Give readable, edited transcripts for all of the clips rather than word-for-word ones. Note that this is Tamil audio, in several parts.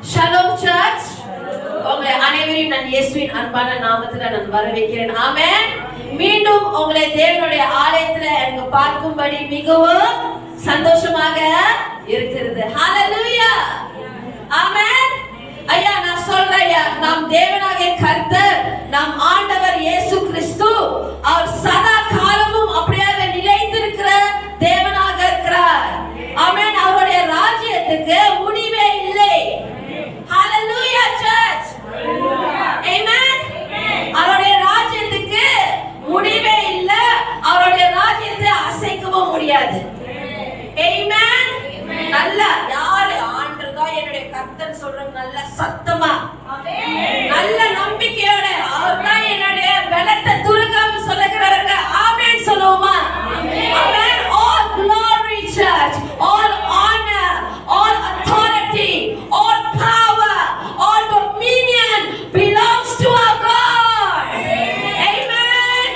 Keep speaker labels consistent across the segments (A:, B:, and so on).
A: Shalom search. உங்களை அனைவரையும் நான் இயேசுவின் அன்பான நாமத்தில் நான் வரவேற்கிறேன். ஆமென். மீண்டும் உங்களை தேவனுடைய ஆலயத்துல எனக்கு பார்க்கும்படி மிகவும் சந்தோஷமாக இருக்கிறது. ஹalleluya. ஆமென். ஐயா நான் சொல்றேன் ஐயா, நாம் தேவனாகிய கர்த்தர், நம் ஆண்டவர் இயேசு கிறிஸ்து அவர் சதா காலமும் அப்படியே நிலைத்திருக்கிற தேவனாக இருக்கிறார். ஆமென். அவருடைய ராஜ்யத்துக்கு முடிவே இல்லை. ஹalleluya சர்ச். ஆமென். அவருடைய ராஜ்யத்துக்கு முடிவே இல்லை. அவருடைய ராஜ்யத்தை அசைக்கவும் முடியாது. ஆமென். நல்ல யாரு ஆண்டவரா என்னுடைய கர்த்தர் சொல்றாங்க, நல்ல சத்தமா நல்ல நம்பிக்கையோட அவர்தான் என்னுடைய பலத்தை துருக்காம சொல்லுகிறவங்க ஆமென் சொல்லுவோமா? ஆமென். All glory church, all honor, all authority, all power, all dominion belongs to our God. Amen.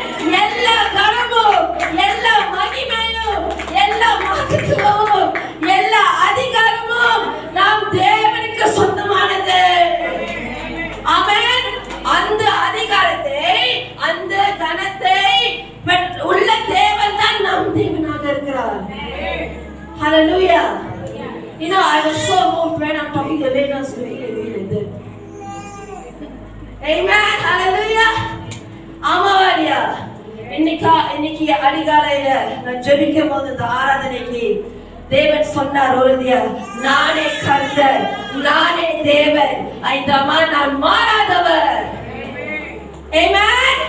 A: எல்லா கனமும், எல்லா மகிமையும், எல்லா மகத்துவமும், எல்லா அதிகாரமும் நம் தேவனுக்கு சொந்தமானது. ஆமென். அந்த அதிகாரத்தை, அந்த கனத்தை உள்ள தேவன் தான் நம் தேவனாக இருக்கிறார். Hallelujah. You know, I was so moved when I'm talking to Lena's really. Amen. Hallelujah. ஆமாவாரியா. இன்னைக்கு அதிகாலையில நான் ஜெபிக்கும் போது இந்த ஆராதனைக்கு தேவன் சொன்னார் ஒருதியா, நானே கர்த்தர், நானே தேவன், ஐந்தமா நான் மாறாதவர். ஆமென்.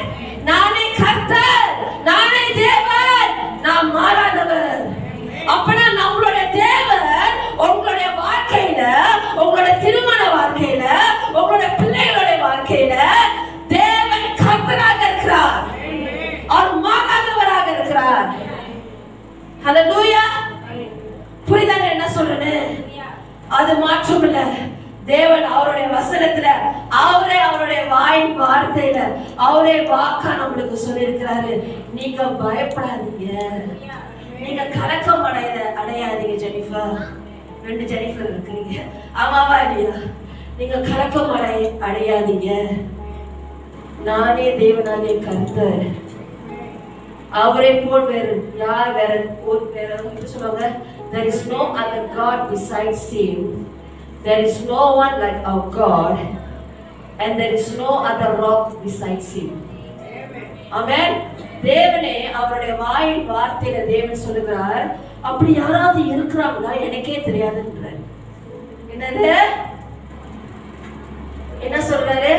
A: நானே கர்த்தர், நானே தேவன், நான் மாறாதவர். அப்பனா நம்மளுடைய தேவன் உங்களுடைய வாழ்க்கையில, உங்களுடைய திருமண வாழ்க்கையில, உங்களுடைய பிள்ளைகளுடைய வாழ்க்கையில தேவன் கர்த்தராக இருக்கிறார். அவர் மாறாதவராக இருக்கிறார். ஹalleluya. புரியுதாங்க என்ன சொல்றேன்னு? அது மாற்றம் இல்ல. தேவன் அவருடைய வசனத்துல, அவரே அவருடைய வாயின் வார்த்தையில, அவரே வாக்கா நம்மளுக்கு சொல்லி இருக்கிறாரு, நீங்க பயப்படாதீங்க, நீங்க கலக்கம் அடையாதீங்க. ஜெனிஃபர், 2 ஜெனிஃபர் இருக்கிறீங்க, ஆமாவா இல்லையா? நீங்க கலக்கம் அடையாதீங்க, நானே தேவனானே கர்த்தர், அவரை போல் வேறு யார் வேற சொல்லுவாங்க, there is no other God besides him, there is no one like our God, and there is no other rock besides him. Amen. தேவனே அவருடைய வாயின் வார்த்தையில தேவன் சொல்லுகிறார், அப்படி யாராவது இருக்கிறாங்களா எனக்கே தெரியாதுன்றார். என்னது என்ன சொல்றாரு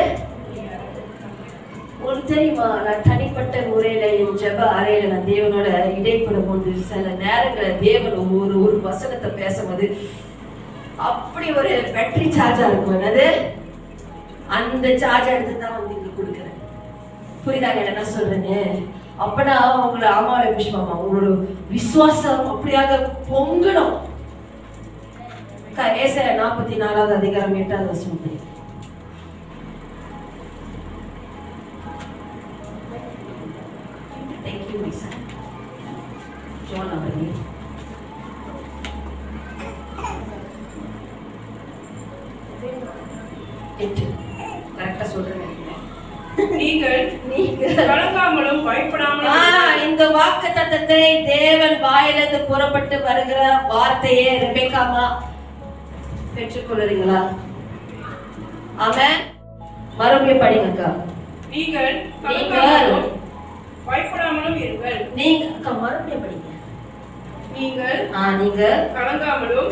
A: உங்களுக்கு தெரியுமா? நான் தனிப்பட்ட முறையில என் ஜெப அறையில நான் தேவனோட இடைப்படும் போது சில நேரங்கள தேவன் ஒரு வசனத்தை பேசும்போது அப்படி ஒரு பேட்டரி சார்ஜா இருக்கும். என்னது அந்த சார்ஜ் எடுத்து தான் வந்து இங்க கொடுக்குறேன். புரியுதாங்க என்ன சொல்றேன்னு? அப்பனா உங்களை ஆமாவே புஷ்பமா உங்களோட விசுவாசம் அப்படியாக பொங்கணும். ஏசாயா 44வது அதிகாரம் 8வது வசனம். Thank you, Lisa. John Abadi. கரெக்டா சொல்றேன். நீங்கள் கலங்காமலும் பயப்படாமலும். இந்த வாக்குத்தத்தத்தை தேவன் வாயிலிருந்து புறப்பட்டு வருகிற வார்த்தையை ரெபெக்காமா பெற்றுக்கொள்றீங்களா? ஆமென். மறுபடியும் படிங்கக்கா. நீங்கள் பயப்படாமலும் இருங்கள். நீங்க மறுபடியும் படிங்க. நீங்கள்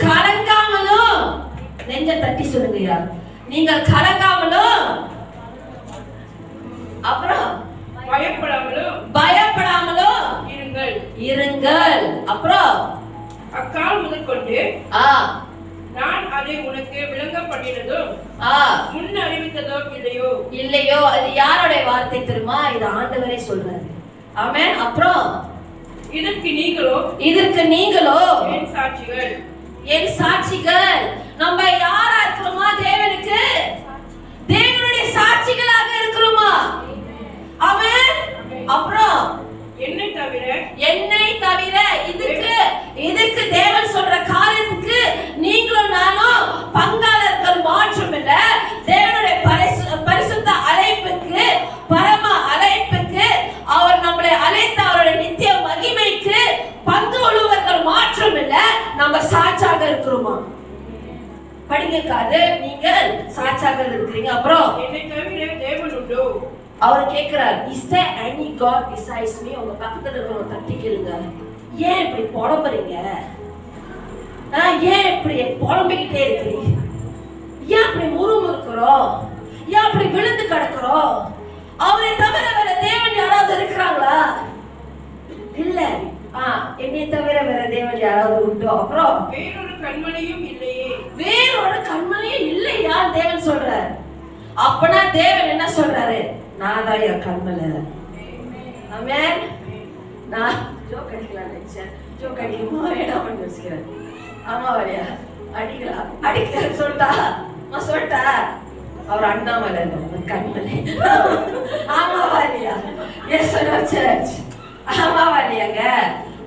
A: கலங்காமலும் நெஞ்ச தட்டி சொல்லுங்கயா. நீங்கள் கலங்காமலும், அப்புறம் பயப்படாமலும் இருங்கள். அப்புறம்
B: அக்கால் முதற்கொண்டு நான் அதை உனக்கு விளங்க பண்ணினதும் முன் அறிவித்ததோ இல்லையோ.
A: அது யாருடைய வார்த்தை தெரியுமா? இது ஆண்டவரே சொல்றாரு. ஆமென். அப்புறம்
B: இதற்கு
A: நீங்களோ
B: என் சாட்சிகள்.
A: நம்ம யாரா இருக்கிறோமா? தேவனுக்கு தேவனுடைய சாட்சிகளாக இருக்கிறோமா? ஆமென். அப்புறம்
B: என்னை
A: தவிர இதுக்கு தேவன் சொல்ற காரியத்துக்கு நீங்களும் நானும் பங்காளர்கள், மாற்று படிக்காது நீங்கள் சாட்சியாக இருக்கிறீங்க. அப்புறம்
B: என்னை தவிர தேவன் உண்டோ?
A: அவர் கேட்கிறார், is there any God besides me? உங்க பக்கத்துல இருக்கிறவங்க தட்டி கேளுங்க, ஏன் இப்படி புலம்புறீங்க? ஏன் இப்படி புலம்பிக்கிட்டே இருக்கிறீங்க? ஏன் அப்படி முறுமுறுக்கிறோம்? ஏன் அப்படி விழுந்து கிடக்கிறோம்? அவரை தவிர வேற தேவன் யாராவது இருக்கிறாங்களா? இல்ல. என்னை தவிர வேற தேவன் யாராவது உண்டோ? அப்புறம்
B: வேறொரு கண்மலையும் இல்லையே.
A: வேறொரு கண்மலையும் இல்லையா தேவன் சொல்றாரு. அப்பனா தேவன் என்ன சொல்றாரு? நான் தான் என் கண்மலை. ஆமென். நான் ஜோக் அடிக்கலாம் நினைச்சேன், ஜோக் அடிக்குமா வேணாம்னு யோசிக்கிறேன். ஆமா வரையா அடிக்கல சொல்லிட்டா சொல்லிட்டா அவர் அண்ணாமலை கண்மலை. ஆமாவா இல்லையா? Yes church. ஆமாவா இல்லையாங்க?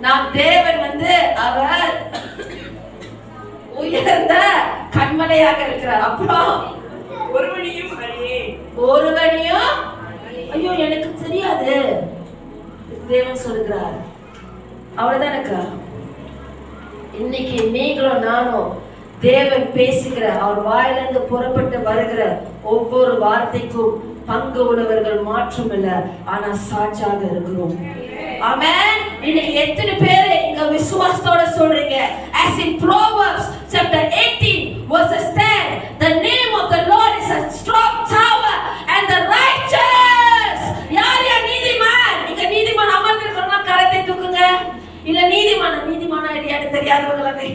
A: நாம் தேவன் அவர் உயர்ந்த கண்மலையாக இருக்கிறார். அப்புறம்
B: ஒருவனையும் அறியேன்.
A: ஒருவனையும் ஐயோ எனக்கு தெரியாது தேவன் சொல்லுகிறார். அவ்வளவுதானக்கா. இன்னைக்கு நீங்களும் நானும் தேவன் பேசுகிற அவர் வாயிலிருந்து புறப்பட்டு வருகிற ஒவ்வொரு வார்த்தைக்கும் பங்கு உள்ளவர்கள் மாற்றம் இல்ல, ஆனா சாட்சியாக இருக்கிறோம். ஆமென். இன்னைக்கு எத்தனை பேர் இங்க விசுவாசத்தோட சொல்றீங்க? As in Proverbs chapter 18 verses 10, the name of the Lord is a strong tower and the righteous. யார் நீதிமான்? இங்க நீதிமான் அமர்ந்திருக்கிறவங்க கரத்தை தூக்குங்க. இல்ல நீதிமான ஐடியான்னு தெரியாதவங்களே.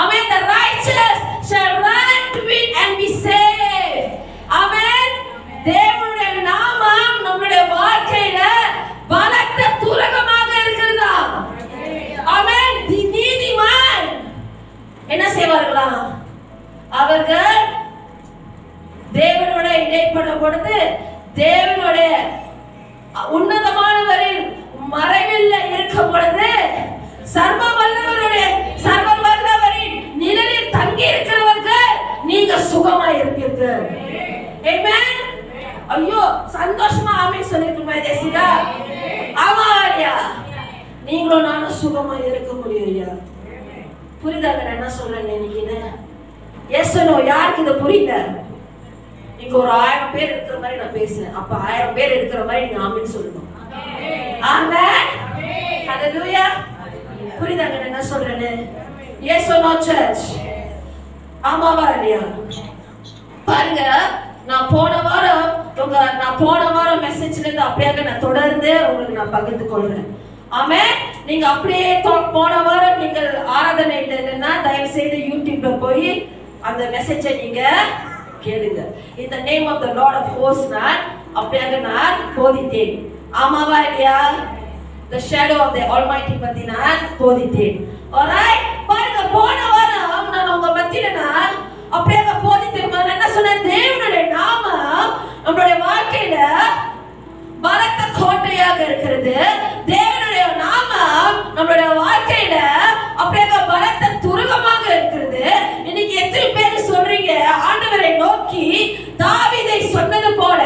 A: Amen. The righteous shall run to it and be saved. Amen. தேவனுடைய நாமம் நம்முடைய வாழ்க்கையில பலத்த துரகமாக இருக்கிறதா? ஆமென். நீதிமான் என்ன செய்வார்களா? அவர்கள் தேவனோட இடைப்படும் பொழுது தேவனுடைய உன்னதமானவரின் மறைவில் இருக்கும் பொழுது சர்வ வல்லவரின் நிழலில் தங்கி இருக்கிறவர்கள் நீங்க சுகமா இருப்பீர்கள். ஆமென். ஐயோ சந்தோஷமா ஆமென் சொல்லிருக்குமே தேசிகா. ஆமா ஐயா, நீங்களும் நானும் சுகமா இருக்க முடியும் ஐயா. புரியுதாங்க நான் என்ன சொல்றேன் இன்னைக்கு? Yes no. யாருக்கு இது புரியல? இங்க ஒரு 1000 பேர் இருக்கிற மாதிரி நான் பேசுறேன். அப்ப 1000 பேர் இருக்கிற மாதிரி நீங்க ஆமென் சொல்லணும். ஆமென். ஹalleluya. புரியுதாங்க நான் என்ன சொல்றேன்னு? Yes no church. ஆமாவா இல்லையா? பாருங்க, நான் போன வாரம் மெசேஜ்ல இருந்து அப்படியே நான் தொடர்ந்து உங்களுக்கு நான் பகிர்ந்து கொள்றேன். ஆமென். நீங்க அப்படியே போன வாரம் நீங்கள் ஆராதனையில இல்லைன்னா தயவு செய்து யூடியூப்ல போய் அந்த மெசேஜை நீங்க கேளுங்க. In the name of the Lord of hosts நான் அப்படியே நான் போதித்தேன். ஆமாவா இல்லையா? The shadow of the Almighty பத்தி நான் போதித்தேன். alright. பாருங்க, போன வாரம் நான் உங்க மத்தியில நான் அப்படியே போதித்தேன். என்ன சொன்னேன்? தேவனுடைய நாமம் நம்மளுடைய வாழ்க்கையில பலத்த கோட்டையாக இருக்கிறது. தேவனுடைய நாமம் நம்மளுடைய வாழ்க்கையில அப்படியே பலத்த துருகமாக இருக்கிறது. இன்னைக்கு எத்தனை பேர் சொல்றீங்க ஆண்டவரை நோக்கி தாவீதை சொன்னது போல,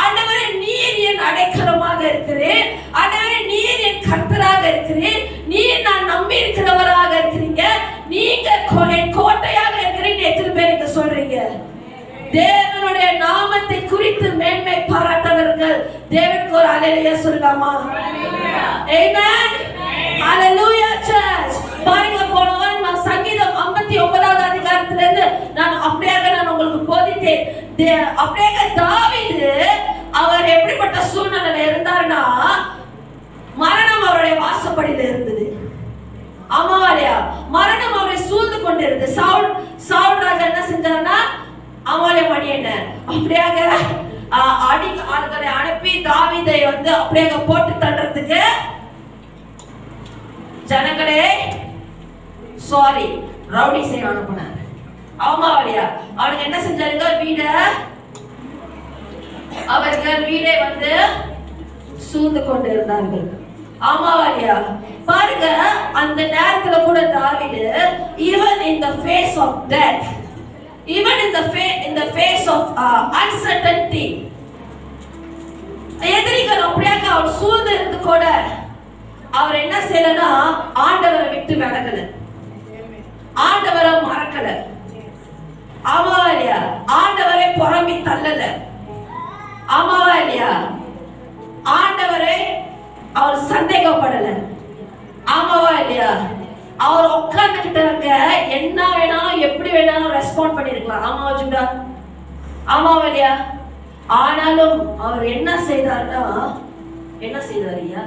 A: ஆண்டவரே நீர் என் அடைக்கலமாக இருக்கிறேன், ஆண்டவரே நீர் என் கர்த்தராக இருக்கிறேன், நீர் நான் நம்பி இருக்கிறவராக இருக்கிறீங்க, நீங்க என் கோட்டையாக இருக்கிறீங்க. எத்தனை பேர் இங்க சொல்றீங்க? தேவனுடைய நாமத்தை குறித்து மேன்மை பாராட்டவர்கள் தேவனுக்கு ஒரு ஹalleluya சொல்லலாமா? ஆமென். ஹalleluya சர்ச். பாருங்க, போனவன் நான் சங்கீதம் 59வது அதிகாரத்துல இருந்து நான் உங்களுக்கு போதித்தேன். அப்படியே தாவீது அவர் எப்படிப்பட்ட சூழ்நிலையில இருந்தார்னா, மரணம் அவருடைய வாசப்படியில இருந்தது. ஆமாவாலியா? மரணம் அவரை சூழ்ந்து கொண்டிருந்தது. சவுல் ராஜா என்ன செஞ்சார்னா, அவளை மணியன அப்படியே ஆட்களை அனுப்பி தாவீதை அப்படியே போட்டு தள்ளுறதுக்கு ஜனங்களே சாரி ரவுடி செய்ய அனுப்புனார். ஆமாவாலியா? அவனுக்கு என்ன செஞ்சாருங்க? அவர்கள் வீடை சூழ்ந்து கொண்டு இருந்தார்கள். ஆமாவாலியா? பாருங்க, அந்த நேரத்துல கூட தாவீது even in the face of death, even in the face of uncertainty, எதிரிகள் அப்படியே அவர் சூழ்ந்து இருந்து கூட அவர் என்ன செய்யலன்னா, ஆண்டவரை விட்டு விலகல, ஆண்டவரை மறக்கல. தள்ளல. ஆமாவா இல்லையா? ஆண்டவரை அவர் சந்தேகப்படல. ஆமாவா இல்லையா? அவர் உட்கார்ந்துகிட்டவங்க என்ன வேணாலும் எப்படி வேணாலும் ரெஸ்பாண்ட் பண்ணிருக்கலாம். ஆமாவா ஜூடா? ஆமாவா இல்லையா? ஆனாலும் அவர் என்ன செய்தாருன்னா, என்ன செய்தாரியா?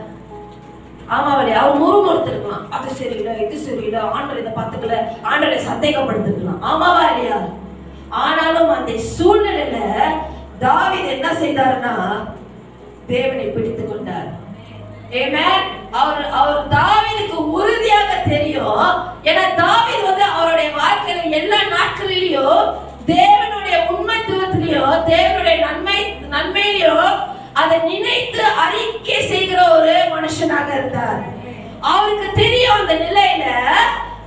A: ஆமாவா இல்லையா? அவர் முறுமுறுத்திருக்கலாம். அது சரியில்லை, இது சரியில்லை, ஆண்டவர் இதை பார்த்துக்கல, ஆண்டவரை சந்தேகப்படுத்திருக்கலாம். ஆமாவா இல்லையா? ஆனாலும் அந்த சூழ்நிலையில தாவீது என்ன செய்தாருன்னா, தேவனை பிடித்துக் கொண்டார். ஆமென். அவர் தாவீதுக்கு உறுதியாக தெரியும். ஏன்னா தாவீது அவருடைய வாழ்க்கையில எல்லா நாட்களிலும் தேவனுடைய உண்மைத்துவத்திலையும் தேவனுடைய நன்மையிலையும் அதை நினைத்து அறிக்கை செய்கிற ஒரு மனுஷனாக இருந்தார். அவருக்கு தெரியும் அந்த நிலையில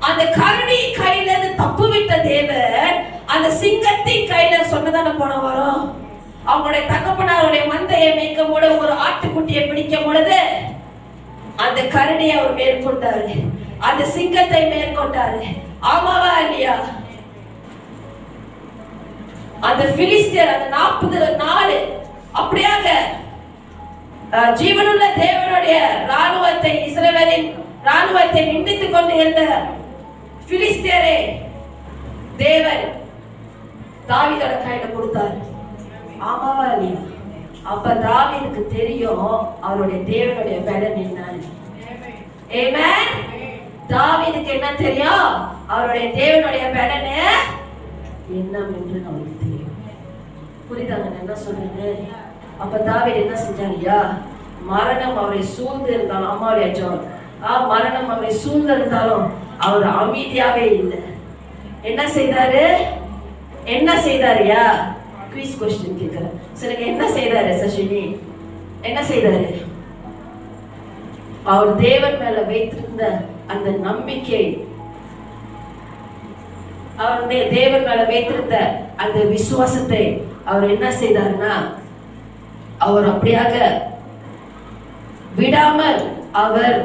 A: அந்த கரடி கையில இருந்து தப்பு விட்ட தேவன் அந்த சிங்கத்தின் கையில சொன்னதான போன வரும். அவங்களுடைய தகப்பனாருடைய மந்தையை மேய்க்கும் போது ஒரு ஆட்டுக்குட்டியை பிடிக்கும் பொழுது அந்த கரடியை அவர் மேற்கொண்டாரு, அந்த சிங்கத்தை மேற்கொண்டாரு. ஆமாவா இல்லையா? அந்த பிலிஸ்தியர் அந்த 40 நாள் அப்படியாக ஜீவனுள்ள தேவனுடைய ராணுவத்தை, இஸ்ரவேலின் ராணுவத்தை நிந்தித்துக் கொண்டு இருந்த பிலிஸ்தியரை தேவன் தாவீதோட கையில கொடுத்தார். ஆமாவா இல்லையா? அப்ப தாவீதுக்கு தெரியும் அவருடைய தேவனுடைய பலன் என்னன்னு. ஆமென். தாவீதுக்கு என்ன தெரியும்? அவருடைய தேவனுடைய பலன் என்னவென்று அவருக்கு தெரியும். புரியுதாங்க என்ன சொல்றேன்? அப்ப தாவீது என்ன செஞ்சாரியா? மரணம் அவரை சூழ்ந்து இருந்தாலும், அம்மாவுடைய ஜோன் மரணம் அவரை சூழ்ந்து இருந்தாலும் அவர் அமைதியாவே இல்லை. என்ன செய்தாரு? என்ன செய்தாரியா? குவிஸ் क्वेश्चन கேக்குறேன். சொல்லுங்க, என்ன செய்தாரு சசினி? என்ன செய்தாரு? அவர் தேவன் மேல வைத்திருந்த அந்த நம்பிக்கை, அவர் தேவன் மேல வைத்திருந்த அந்த விசுவாசத்தை அவர் என்ன செய்தார்னா, அவர் அப்படியாக விடாமல் அவர்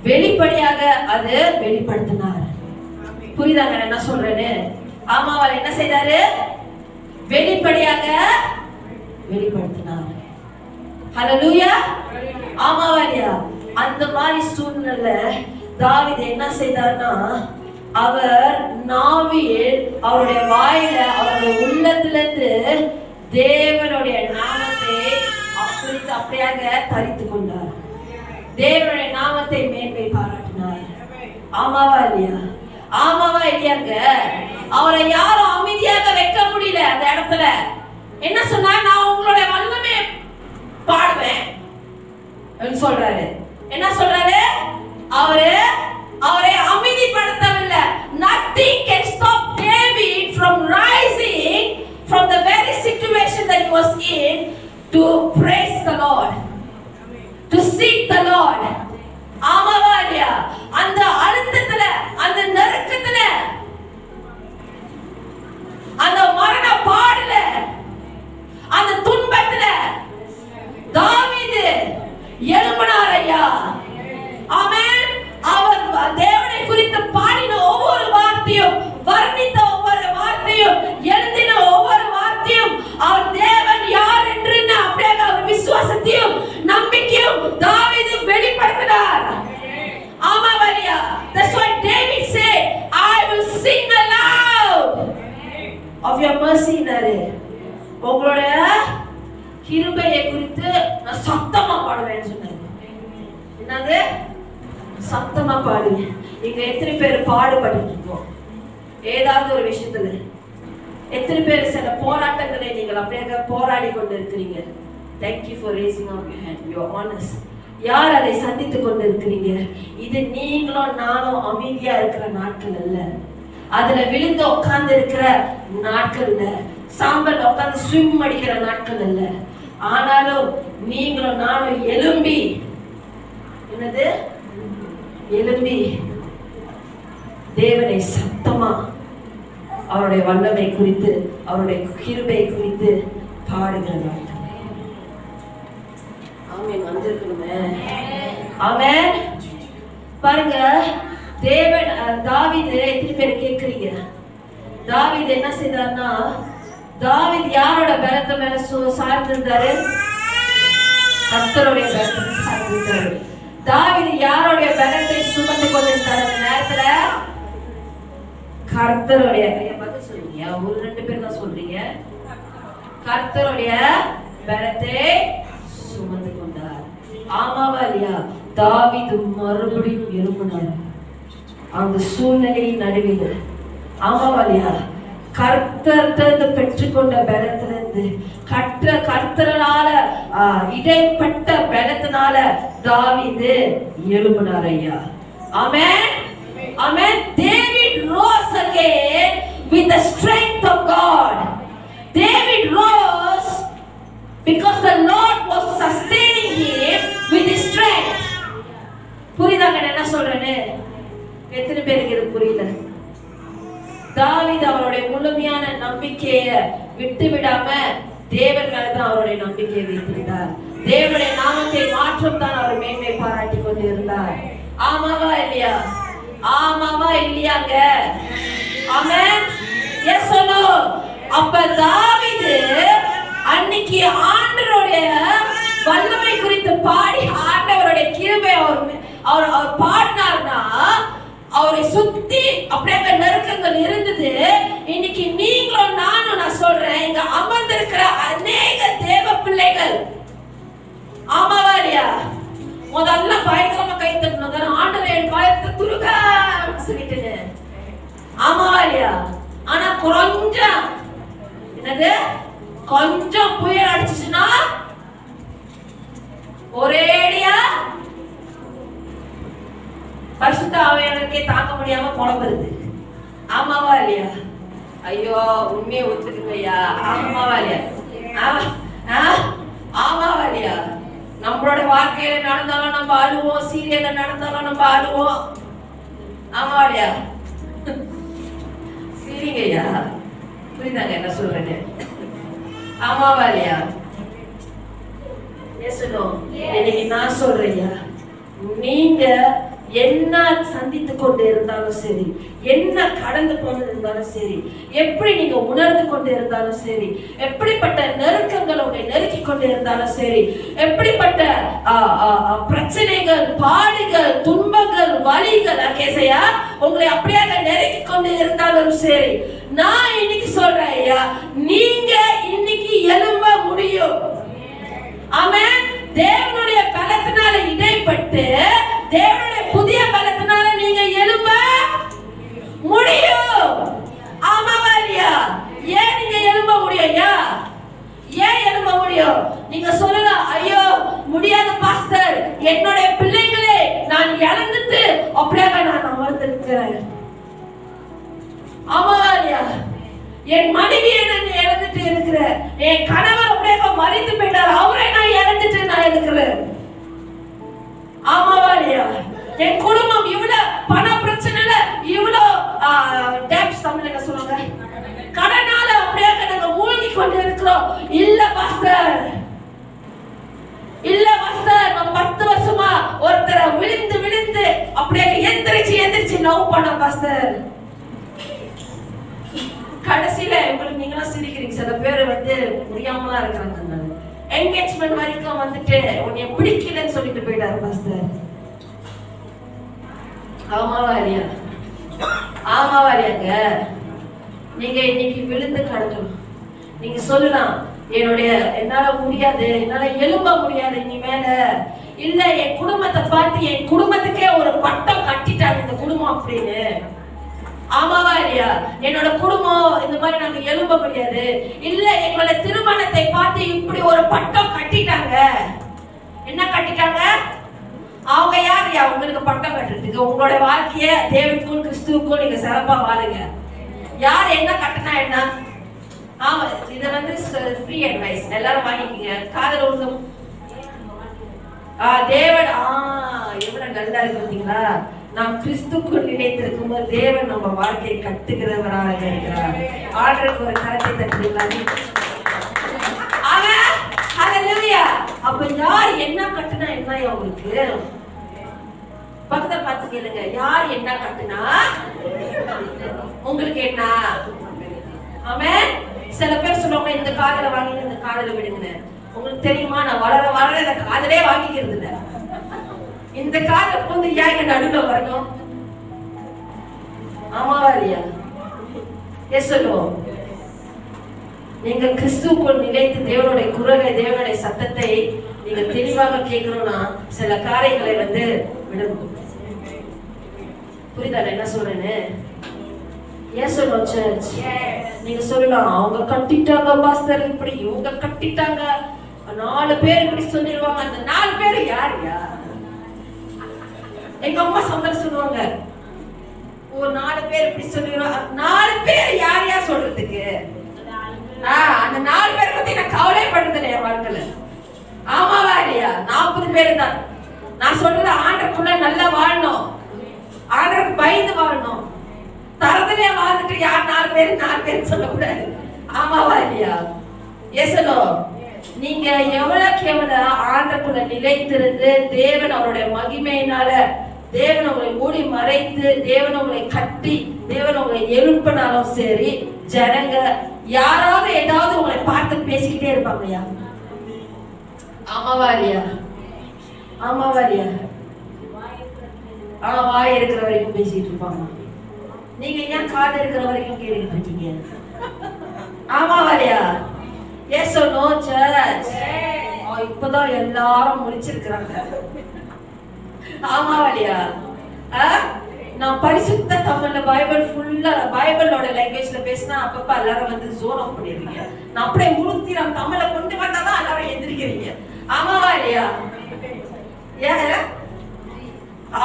A: வெளிப்படையாக அதை வெளிப்படுத்தினார். புரியுதாங்க என்ன சொல்றேன்னு? ஆமா, அவர் என்ன செய்தாரு? வெளிப்படையாக வெளிப்படுத்தினார். ஹல்லேலூயா. ஆமாவா இல்லையா? அந்த மாதிரி சூழ்நிலை தாவீது என்ன செய்தார்னா, அவர் நாவியில் அவருடைய வாயில அவருடைய உள்ளத்திலிருந்து தேவனுடைய நாமத்தை அப்படியாக தரித்து கொண்டார். தேவனுடைய நாமத்தை மேன்மை பாராட்டினார். ஆமாவா இல்லையா? ஆமாவா இல்லையாங்க? அவரை யாரும் அமைதியாக வைக்க முடியல. அந்த இடத்துல என்ன சொன்னா, நான் உங்களுடைய வல்லமை பாடுவேன் சொல்றாரு. என்ன சொல்றாரு? அவரை அமைதிப்படுத்தவில்லை. Nothing can stop David from rising from the very situation that he was in to praise the Lord, to seek the Lord. ஆமாவா இல்லையா? அந்த அழுத்தத்துல, அந்த நெருக்கத்துல, அந்த மரண பாடுல, அந்த துன்பத்துல தாவீது எழும்பினார் ஐயா. ஆமென். அவர் தேவனை குறித்து பாடின ஒவ்வொரு வார்த்தையும், வர்ணித்த ஒவ்வொரு வார்த்தையும், எழுதின ஒவ்வொரு வார்த்தையும் அவர் தேவன் யார் என்று அப்படியே அவர் விசுவாசத்தையும் நம்பிக்கையும் தாவீது வெளிப்படுத்தினார். ஆமாவா இல்லையா? That's why David said, I will sing aloud of your mercy. உங்களுடைய கிருபையை குறித்து நான் சத்தமா பாடுவேன்னு சொன்னாரு. என்னது? சத்தமா பாடுங்க. நீங்க எத்தனை பேர் பாடுபட்டு இருக்கோம் ஏதாவது ஒரு விஷயத்துல? எத்தனை பேர் சில போராட்டங்களை நீங்கள் அப்படியே போராடி கொண்டு இருக்கிறீங்க? Thank you for raising up your hand. You are honest. யார் அதை சந்தித்துக் கொண்டு இருக்கிறீங்க? இது நீங்களும் நானும் அமைதியா இருக்கிற நாட்கள் அல்ல. அதுல விழுந்து உட்கார்ந்து இருக்கிற நாட்கள் இல்ல. சாம்பல் உட்கார்ந்து ஸ்விம் அடிக்கிற நாட்கள் அல்ல. ஆனாலும் நீங்களும் நானும் எழும்பி, என்னது எழும்பி தேவனை சத்தமா அவருடைய வல்லமை குறித்து, அவருடைய கிருபை குறித்து பாடுகிறார். ஆமென். வந்திருக்கணுமே. ஆமென். பாருங்க, தேவன் தாவீது எத்தனை பேர் கேட்கிறீங்க? தாவீது என்ன செய்தார்னா, தாவீது யாரோட பலத்தை மேல சார்ந்திருந்தாரு? கர்த்தருடைய பலத்தை சார்ந்திருந்தாரு. தாவீது யாருடைய பலத்தை சுமந்து கொண்டிருந்தாரு? அந்த நேரத்துல கர்த்தருடைய. பதில் சொல்றீங்க, ஒரு 2 பேர் தான் சொல்றீங்க. கர்த்தருடைய பலத்தை சுமந்து கொண்டார். ஆமாவா இல்லையா? தாவீது மறுபடியும் எழும்பினார் அந்த சூழ்நிலையின் நடுவில். ஆமாவா இல்லையா? கர்த்தர்கிட்ட பெற்றுக்கொண்ட பலத்திலிருந்து கர்த்தரால இடைப்பட்ட பலத்தினால தாவீது எழும்பினார் ஐயா. ஆமென், ஆமென். David rose again with the strength of God. David rose because the Lord was sustaining him with his strength. புரியுதாங்க என்ன சொல்றேன்னு? எத்தனை பேருக்கு இது புரியல? தாவீது அவருடைய முழுமையான நம்பிக்கையை விட்டு விடாம தேவன் மேலதான் அவருடைய நம்பிக்கையை வைத்திருந்தார். தேவனுடைய நாமத்தை மாற்றம் தான் அவர் மேன்மை பாராட்டி கொண்டிருந்தார். ஆமாவா இல்லையா? ஆமாவா இல்லையாங்க? ஆமென். எஸ் சொல்லு. அப்ப தாவீது அன்னைக்கு ஆண்டவருடைய வல்லமை குறித்து பாடி ஆண்டவருடைய கிருபை அவர் பாடினார்னா அவரை சுத்தி அப்படியே நெருக்கங்கள் இருந்தது. இன்னைக்கு நீங்களும் நானும் நான் சொல்றேன், இங்க அமர்ந்திருக்கிற அநேக தேவ பிள்ளைகள். ஆமாவா இல்லையா? முதல்ல பயங்கரமா கை தட்டணும், ஆண்டவர் என் பயத்தை துருக சொல்லிட்டு. ஆமாவா இல்லையா? ஆனா கொஞ்சம் என்னது, கொஞ்சம் புயல் அடிச்சுச்சுன்னா ஒரேடியா பரிசுத்த ஆவியானவருக்கே தாங்க முடியாம புலம்புறது. ஆமாவா இல்லையா? ஐயோ உண்மையை ஒத்துக்குங்க ஐயா. ஆமாவா இல்லையா? ஆமாவா இல்லையா? நம்மளோட வாழ்க்கையில நடந்தாலும் நம்ம அழுவோம், சீரியல்ல நடந்தாலும் நம்ம அழுவோம். ஆமாவா இல்லையா? சரிங்க ஐயா, புரியுதாங்க என்ன சொல்றேன்னு? ஆமாவா இல்லையா? இன்னைக்கு நான் சொல்றேன், நீங்க என்ன சந்தித்து கொண்டு இருந்தாலும் சரி, என்ன கடந்து கொண்டு இருந்தாலும் சரி, எப்படி நீங்க உணர்ந்து கொண்டு இருந்தாலும் சரி, எப்படிப்பட்ட நெருக்கங்கள் உங்களை நெருக்கி கொண்டு இருந்தாலும் சரி, எப்படிப்பட்ட பிரச்சனைகள், பாடுகள், துன்பங்கள், வலிகள் கேசையா உங்களை அப்படியே நெருக்கி கொண்டு இருந்தாலும் சரி, நான் இன்னைக்கு சொல்றேன் ஐயா, நீங்க இன்னைக்கு எழும்ப முடியும். ஆமென். தேவனுடைய பலத்தினால இடைப்பட்டு தேவனுடைய புதிய பலத்தினால நீங்க எழும்ப முடியும். ஆமாவா இல்லையா? ஏன் நீங்க எழும்ப முடியும் ஐயா? ஏன் எழும்ப முடியும்? நீங்க சொல்லலாம், ஐயோ முடியாத பாஸ்டர், என்னுடைய பிள்ளைகளே நான் இழந்துட்டு அப்படியே நான் அமர்ந்திருக்கிறேன். ஆமாவா இல்லையா? என் மனைவியை நான் இழந்துட்டு இருக்கிறேன், என் கணவர் அப்படியே மறித்து போயிட்டார், அவரை நான் இழந்துட்டு நான் இருக்கிறேன். ஆமாவா இல்லையா? என் குடும்பம் இவ்வளவு பண பிரச்சனைல, இவ்வளவு டேப்ஸ் தமிழ்ல என்ன சொல்லுவாங்க, கடனால அப்படியே நாங்க மூழ்கி கொண்டு இருக்கிறோம். இல்ல பாஸ்டர், இல்ல பாஸ்டர், நான் 10 வருஷமா ஒருத்தரை விழுந்து விழுந்து அப்படியே எந்திரிச்சு லவ் பண்ண பாஸ்டர். கடைசியில உங்களுக்கு நீங்களாம் சிரிக்கிறீங்க, சில பேர் முடியாமலாம் இருக்கிறாங்க. என்கேஜ்மெண்ட் வரைக்கும் வந்துட்டு உன்னை பிடிக்கலன்னு சொல்லிட்டு போயிட்டாரு பாஸ்டர். ஆமாவா இல்லையா? ஆமாவா இல்லையாங்க? நீங்க இன்னைக்கு விழுந்து கிடக்கணும். நீங்க சொல்லலாம், என்னால முடியாது, என்னால எழும்ப முடியாது இனிமேல. இல்ல, என் குடும்பத்தை பார்த்து என் குடும்பத்துக்கே ஒரு பட்டம் கட்டிட்டாங்க இந்த குடும்பம் அப்படின்னு. ஆமாவா இல்லையா? என்னோட குடும்பம் இந்த மாதிரி நாங்க எழும்ப முடியாது. இல்ல, எங்களோட திருமணத்தை பார்த்து இப்படி ஒரு பட்டம் கட்டிட்டாங்க. என்ன கட்டிட்டாங்க? அவங்க யார் உங்களுக்கு பட்டம் கட்டுறதுக்கு? உங்களோட வாழ்க்கைய தேவனுக்கும் கிறிஸ்துவுக்கும் நீங்க சிறப்பா வாழுங்க. யார் என்ன கட்டினா என்ன? ஆமா, இது ஃப்ரீ அட்வைஸ், எல்லாரும் வாங்கிக்கீங்க. காதல் உருவம் தேவன் எவ்வளவு நல்லா இருக்கு பார்த்தீங்களா? நாம் கிறிஸ்துக்குள் நினைத்திருக்கும் போது தேவன் நம்ம வாழ்க்கையை கட்டுகிறவராக இருக்கிறார். ஆண்டவருக்கு ஒரு கரத்தை தட்டுங்களா? அப்ப யார் என்ன கட்டுனா என்ன உங்களுக்கு? பக்கத்துல பார்த்து கேளுங்க, யார் என்ன கட்டுனா உங்களுக்கு என்ன? ஆமென். சில பேர் சொல்லுவாங்க, காதுல வாங்கி இந்த காதுல விடுங்க. உங்களுக்கு தெரியுமா, நான் வளர வளர இந்த காதலே வாங்கிக்கிறது இல்ல. இந்த காதுல வந்து ஏன் நடுவுல வரணும்? ஆமாவா இல்லையா? எஸ் சொல்லுவோம். நீங்கள் கிறிஸ்துவுக்குள் நிலைத்து தேவனுடைய குரலை, தேவனுடைய சத்தத்தை நீங்க தெளிவாக கேட்கணும்னா சில காரியங்களை வந்து விடணும். புரியுதா என்ன சொல்றேன்னு? ஏன் சொல்லுவோம் சர்ச்? நீங்க சொல்லலாம், அவங்க கட்டிட்டாங்க பாஸ்டர், இப்படி இவங்க கட்டிட்டாங்க, 4 பேர் இப்படி சொல்லிடுவாங்க. அந்த 4 பேர் யாருயா? எங்க அம்மா சந்தர் சொல்லுவாங்க, ஒரு 4 பேர் இப்படி சொல்லிடுவாங்க. 4 பேர் யாரையா சொல்றதுக்கு? அந்த 4 பேர் பத்தி நான் கவலைப்படுறது என் வாழ்க்கையில. ஆமாவா இல்லையா? 40 பேர் தான். நான் சொல்றது ஆண்டருக்குள்ள நல்லா வாழணும், ஆண்டருக்கு பயந்து வாழணும். தரத்திலே வாழ்ந்துட்டு யார் 4 பேர் சொல்லக்கூடாது. ஆமாவா இல்லையா? ஏசலோ, நீங்க எவ்வளவுக்கு எவ்வளவு ஆண்டருக்குள்ள நிலைத்திருந்து தேவன் அவருடைய மகிமையினால தேவன் உங்களை மூடி மறைத்து தேவன் உங்களை கட்டி தேவன் உங்களை எழுப்பினாலும் சரி, ஜனங்க யாராவது ஏதாவது உங்களை பார்த்து பேசிக்கிட்டே இருப்பாங்கயா. ஆமாவா இல்லையா? ஆமாவா இல்லையா? வாய் இருக்கிற வரைக்கும் பேசிட்டு இருப்பாங்க. நீங்க ஏன் காது இருக்கிற வரைக்கும் கேட்டுட்டு இருக்கீங்க? ஆமாவா இல்லையா? Yes or no church? இப்பதான் எல்லாரும் முடிச்சிருக்கிறாங்க. ஆமாவா இல்லையா? நான் பரிசுத்த தமிழ்ல பைபிள் ஃபுல்லா பைபிளோட லாங்குவேஜ்ல பேசினா அப்பப்ப எல்லாரும் வந்து ஜோன் ஆஃப் பண்ணிடுறீங்க. நான் அப்படியே முழுத்தி நான் தமிழை கொண்டு வந்தாதான் எல்லாரும் எந்திரிக்கிறீங்க. ஆமாவா இல்லையா? ஏன்?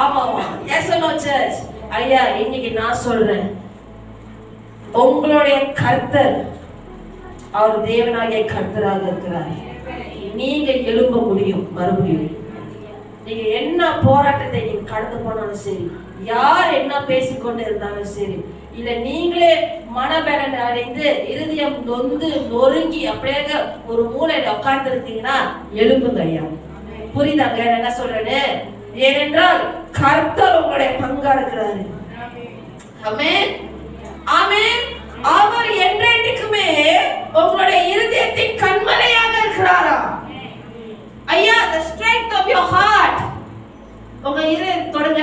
A: ஆமாவா? Yes or no church? ஐயா, இன்னைக்கு நான் சொல்றேன், உங்களுடைய கர்த்தர் அவர் தேவனாகிய கர்த்தராக இருக்கிறார். நீங்க எழும்ப முடியும் மறுபடியும். நீங்க என்ன போராட்டத்தை நீங்க கடந்து போனாலும் சரி, யார் என்ன பேசிக்கொண்டு இருந்தாலும் சரி, இல்ல நீங்களே மனபலன் அடைந்து இருதயம் நொந்து நொறுங்கி அப்படியே ஒரு மூலையில உட்கார்ந்து இருக்கீங்கன்னா எழும்புங்க ஐயா. புரியுதாங்க என்ன சொல்றேன்னு? ஏனென்றால் கர்த்தர் உங்களுடைய பங்கா இருக்கிறாரு. ஆமென், ஆமென். அவர் என்றென்றைக்குமே உங்களுடைய இருதயத்தின் கண்மலையாக இருக்கிறாரா ஐயா? the strength of your heart. உங்க இதயம் தொடுங்க.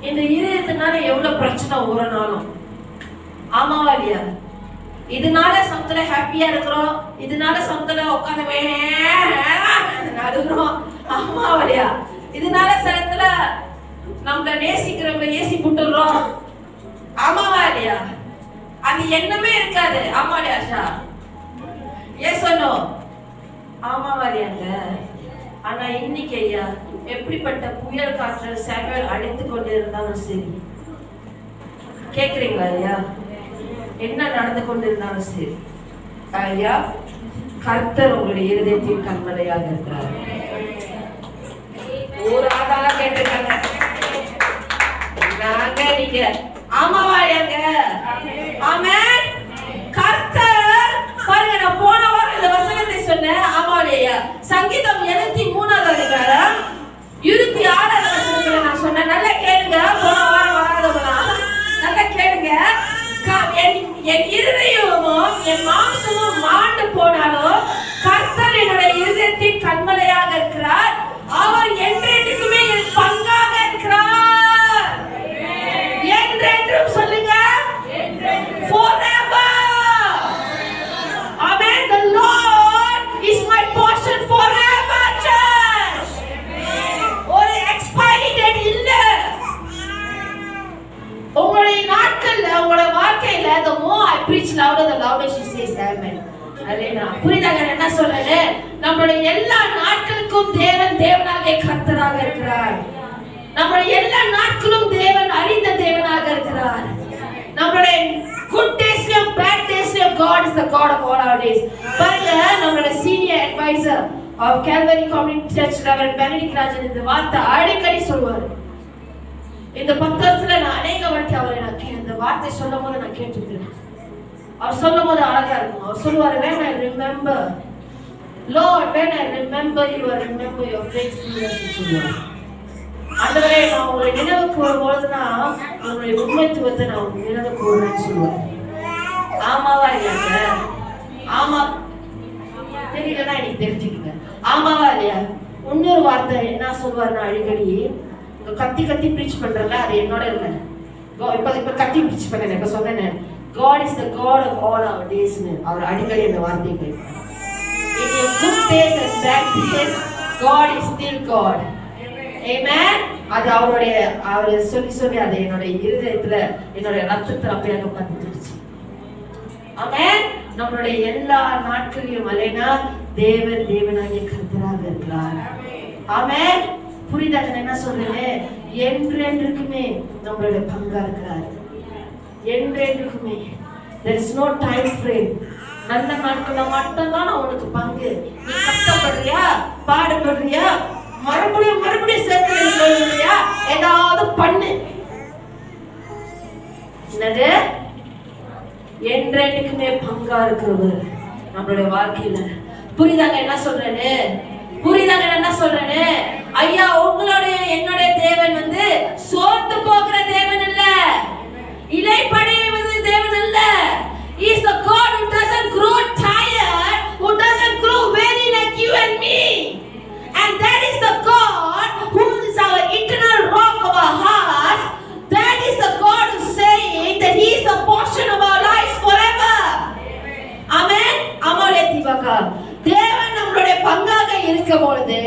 A: இந்த இதயத்தினால எவ்வளவு பிரச்சனை ஒரு நாளும். ஆமாவா இல்லையா? இதனால சமத்துல ஹாப்பியா இருக்கிறோம், இதனால சமத்துல உட்காந்து நடுகிறோம். ஆமாவா இல்லையா? இதனால சிலத்துல நம்மள நேசிக்கிறவங்க ஏசி புட்டுறோம். ஆமாவா இல்லையா? அது என்னமே இருக்காது. ஆமா இல்லையா ஆஷா? ஏன் சொன்னோம்? ஆமாவா இல்லையாங்க? ஆனா இன்னைக்கு ஐயா, எப்படிப்பட்ட புயல் காற்று சேவல் அடித்து கொண்டு இருந்தாலும் சரி, கேக்குறீங்களா ஐயா? என்ன நடந்து கொண்டு இருந்தாலும் சரி ஐயா, கர்த்தர் உங்களுடைய இருதயத்தின் கண்மலையாக இருக்கிறார். ஒரு ஆதார கேட்டிருக்காங்க நாங்க, நீங்க ஆமாவா இல்லையாங்க? ஆமென். கர்த்தர் பாருங்க, நான் போன வாரம் இந்த வசனத்தை சொன்னேன். ஆமா இல்லையா? சங்கீதம் 73 அதிகாரம் 26 வசனத்துல நான் சொன்னேன். நல்லா கேளுங்க, போன வாரம் வராதவங்களா நல்லா கேளுங்க. என் இருதயமும் என் மாம்சமும் மாண்டு போனாலும் கர்த்தர் என்னுடைய இருதயத்தின் கண்மலையாக இருக்கிறார். அவர் என்றென்றுக்குமே என் பங்காக இருக்கிறார். என்றென்றும் சொல்லுங்க, forever. Amen. The Lord is my portion forever, church. ஒரு expiry date இல்ல. உங்களுடைய நாட்கள்ல, உங்களுடைய வாழ்க்கையில the more I preach louder, the louder she says amen. அல்லேலூயா. புரியுதாங்க என்ன சொல்றேன்? நம்மளுடைய எல்லா நாட்களுக்கும் தேவன் தேவனாகிய கர்த்தராக இருக்கிறார். நம்மளுடைய எல்லா நாட்களும் தேவன் அறிந்த தேவனாக இருக்கிறார். நம்மளுடைய good daysலயும் bad daysலயும் God is the God of all our days. பாருங்க, நம்மளுடைய senior advisor of Calvary Community Church Reverend Benedict Rajan இந்த வார்த்தை அடிக்கடி சொல்வார். இந்த 10 வருஷத்துல நான் அநேக வாட்டி அவரை இந்த வார்த்தை சொல்லும் போது நான் கேட்டிருக்கிறேன். அவர் சொல்லும் போது அழகா இருக்கும். அவர் சொல்லுவாரு, when I remember Lord, when I remember you, I remember your faithfulness. ஆண்டவரே, நான் உங்களை நினைவு கூறும்போது நான் உங்களுடைய உண்மைத்துவத்தை நான் நினைவு கூறுறேன்னு சொல்லுவார். ஆமாவா இல்லையாங்க? ஆமா தெரியலன்னா எனக்கு தெரிஞ்சுக்கங்க. ஆமாவா இல்லையா? இன்னொரு வார்த்தை என்ன சொல்லுவாருன்னா, அடிக்கடி கத்தி கத்தி பிரீச் பண்றல, அது என்னோட இல்லை. இப்ப கத்தி பிரீச் பண்ணேன், இப்ப சொன்னேன் God is the God of all our days. அவர் அடிக்கடி அந்த வார்த்தையை கேட்பார். In your good days and bad days, God is still God. Amen. அது அவர் சொல்லி அது என்னோட இருதயத்துல, என்னோட ரத்தத்துல அப்படியே பதிஞ்சிருச்சு. ஆமென். நம்மளுடைய எல்லா நாட்களிலும் அலைனா தேவனாகிய கர்த்தராக இருக்கிறார். ஆமென். புரியுதாங்க என்ன சொல்றேன்? என்றென்றுக்குமே நம்மளுடைய பங்கா இருக்கிறார். என்றென்றுக்குமே. There is no time frame. நல்ல நாட்கள்ல மட்டும்தான் உனக்கு பங்கு. நீ கஷ்டப்படுறியா, பாடுபடுறியா, மறுபடியும் சேர்த்து சொல்றியா, ஏதாவது பண்ணு. என்னது? என்றென்றுக்குமே பங்கா இருக்கிறவர் நம்மளுடைய வாழ்க்கையில. புரியுதாங்க என்ன சொல்றேன்னு? ஐயா, உங்களுடைய என்னுடைய தேவன் சோர்ந்து போகிற தேவன் இல்ல, இளைப்படைவது தேவன் இல்ல. He is the God who doesn't grow tired, who doesn't grow weary like you and me. And that is the God who is our eternal rock of our hearts. That is the God who is saying that He is the portion of our lives forever. Amen. அமலேதிபகா. தேவன் நம்மளுடைய பங்காக இருக்கும் பொழுது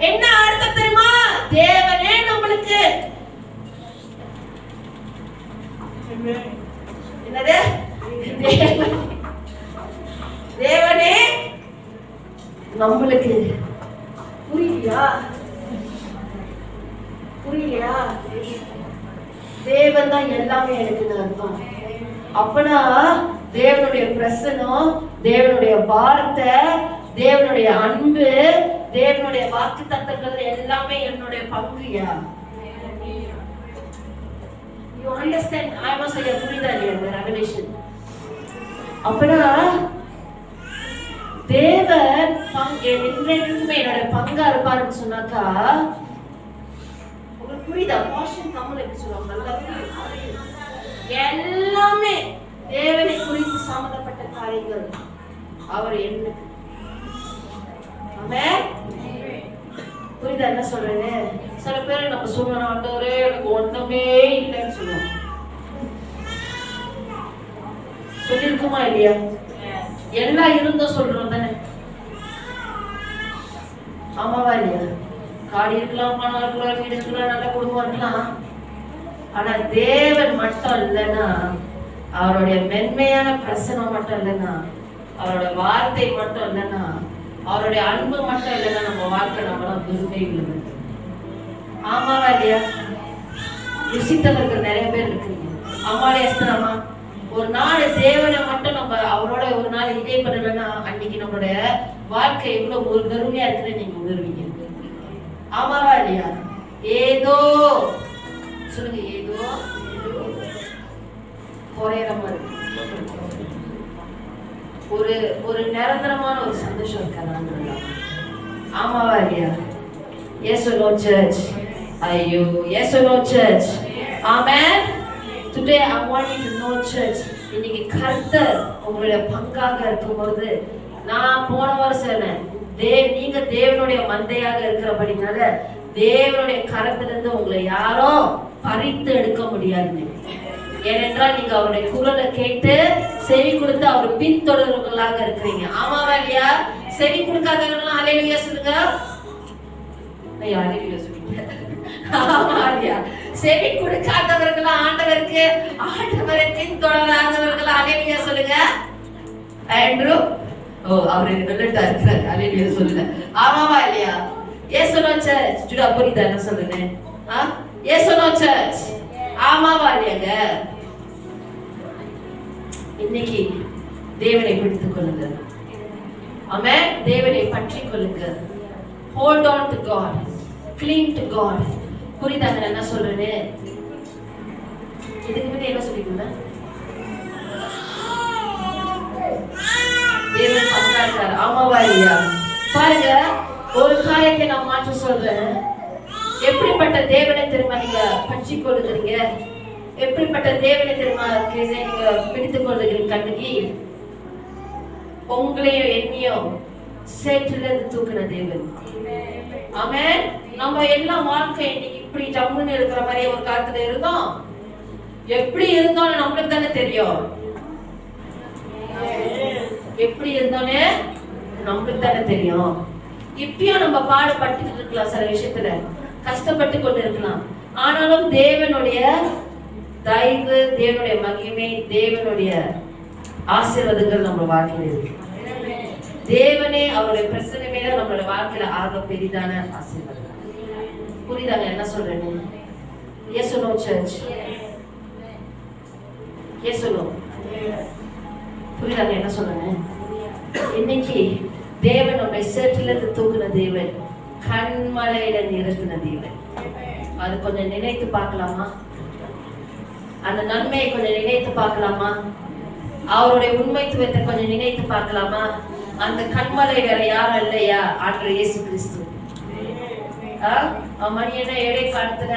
A: என்ன அர்த்தம் தெரியுமா? தேவனே நம்மளுக்கு என்னது? தேவனே நம்மளுக்கு. புரியலையா? தேவன் தான் எல்லாமே எனக்கு அர்த்தம். அப்பனா தேவனுடைய பிரசனம், தேவனுடைய வார்த்தை, தேவனுடைய அன்பு, தேவனுடைய வாக்கு தத்தங்கள் எல்லாமே என்னுடைய பங்குயா. You understand? I must say புரியுதா இல்லையா இந்த ரெவலேஷன்? அப்பனா தேவன் என்றென்றுமே என்னோட பங்கா இருப்பாருன்னு சொன்னாக்கா உங்களுக்கு புரியுதா? போர்ஷன் தமிழ் எப்படி சொல்லுவாங்க? நல்லா எல்லாமே தேவனை குறித்து சம்பந்தப்பட்ட காரியங்கள் அவர் என்ன. ஆமென். புரியுதா என்ன சொல்றேன்னு? சில பேர் நம்ம சொல்றோம், ஆண்டவரே எனக்கு ஒண்ணுமே இல்லைன்னு சொல்லுவோம். சொல்லிருக்குமா இல்லையா? எல்லாம் இருந்தும் சொல்றோம் தானே? ஆமாவா இல்லையா? காடி இருக்கலாம், பணம் இருக்கலாம், வீடு இருக்கலாம், நல்ல குடும்பம் இருக்கலாம். ஆனா தேவன் மட்டும் இல்லைன்னா, அவருடைய மென்மையான பிரசனம் மட்டும் இல்லைன்னா, அவரோட வார்த்தை மட்டும் இல்லைன்னா, அவருடைய அன்பு மட்டும் இல்லைன்னா நம்ம வாழ்க்கை நம்மளாம் விரும்பவே இல்லை. ஆமாவா இல்லையா? ருசித்தவர்கள் நிறைய பேர் இருக்குங்க. அம்மாலே எஸ்தரம்மா, ஒரு நாள் தேவனை மட்டும் நம்ம அவரோட ஒரு நாள் இதே பண்ணலன்னா அன்னைக்கு நம்மளுடைய வாழ்க்கை எவ்வளவு ஒரு கருமையா இருக்குன்னு நீங்க உணர்வீங்க. ஆமாவா இல்லையா? ஏதோ சொல்லுங்க, ஏதோ குறையிற மாதிரி ஒரு நிரந்தரமான ஒரு சந்தோஷம் இருக்காது. ஆமாவா இல்லையா? Yes or no church? ஐயோ, yes or no church? Amen. Today I want you to know church, இன்னைக்கு கர்த்தர் உங்களுடைய பங்காக இருக்கும்போது, நான் போன வருஷம் சொன்னேன், நீங்க தேவனுடைய மந்தையாக இருக்கிறபடினால தேவனுடைய கரத்திலிருந்து உங்களை யாரும் பறித்து எடுக்க முடியாது. ஏனென்றால் நீங்க அவருடைய குரலை கேட்டு செவி கொடுத்து அவர் பின்தொடர்வர்களாக இருக்கிறீங்க. ஆமாவா இல்லையா? செவி கொடுக்காதவர்கள் அல்லேலூயா சொல்லுங்க. அல்லேலூயா சொல்லுங்க. ஆமா இல்லையா? செவி கொடுக்காதவர்கள் ஆண்டவருக்கு, ஆண்டவரை பின்தொடராதவர்கள் அல்லேலூயா சொல்லுங்க. ஆண்ட்ரூ, அவர் நல்லட்டா இருக்காரு. அல்லேலூயா சொல்லுங்க. ஆமாவா இல்லையா? Yes no search. ஜுடா புரியுதா என்ன சொல்றேன்? Yes no church. ஆமாவா இல்லையாங்க? இன்னைக்கு தேவனை பிடித்துக் கொள்ளுங்க. ஆமென். தேவனை பற்றிக் கொள்ளுங்க. Hold on to God. Cling to God. புரியுதாங்க என்ன சொல்றேன்? இதுக்கு முன்னாடி என்ன சொல்லிருந்தா? தேவன் பங்காற்றார். ஆமாவா இல்லையா? பாருங்க, ஒரு காரியத்தை நான் மாற்ற சொல்றேன். எப்படிப்பட்ட தேவனை திரும்ப நீங்க பற்றிக் கொள்ளுகிறீங்க? எப்படிப்பட்ட தேவனை தெரியுமா நீங்க பிடித்துக் கொள்ளுகிற கண்ணுக்கு உங்களையும் என்னையும் சேற்றில இருந்து தூக்குன தேவன். ஆமென். நம்ம எல்லாம் வாழ்க்கை இன்னைக்கு இப்படி ஜம்முன்னு இருக்கிற மாதிரி ஒரு காலத்துல இருந்தோம். எப்படி இருந்தோம் நம்மளுக்கு தானே தெரியும். எப்படி இருந்தோன்னே நம்மளுக்கு தானே தெரியும். இப்பயும் நம்ம பாடுபட்டு இருக்கலாம், சில விஷயத்துல கஷ்டப்பட்டு கொண்டு இருக்கலாம். ஆனாலும் தேவனுடைய தயவு, தேவனுடைய மகிமை, தேவனுடைய ஆசீர்வாதங்கள் நம்ம வாழ்க்கையில இருக்கு. தேவனே அவருடைய பிரச்சனை தான் நம்மளோட வாழ்க்கையில ஆக பெரிதான ஆசீர்வாதம். புரியுதாங்க என்ன சொல்றேன்னு? Yes or no church? Yes or no? புரியுதாங்க என்ன சொல்றேன்னு? இன்னைக்கு தேவன் நம்மை சேற்றிலிருந்து தூக்குன தேவன், கண்மலையில நிறுத்தின தேவன். அது கொஞ்சம் நினைத்து பார்க்கலாமா? அந்த நன்மையை கொஞ்சம் நினைத்து பார்க்கலாமா? அவருடைய உண்மைத்துவத்தை கொஞ்சம் நினைத்து பார்க்கலாமா? அந்த கண்மலை வேற யாரும் இல்லையா? ஆண்டவர் இயேசு கிறிஸ்து. மணி என்ன ஏழை காலத்துல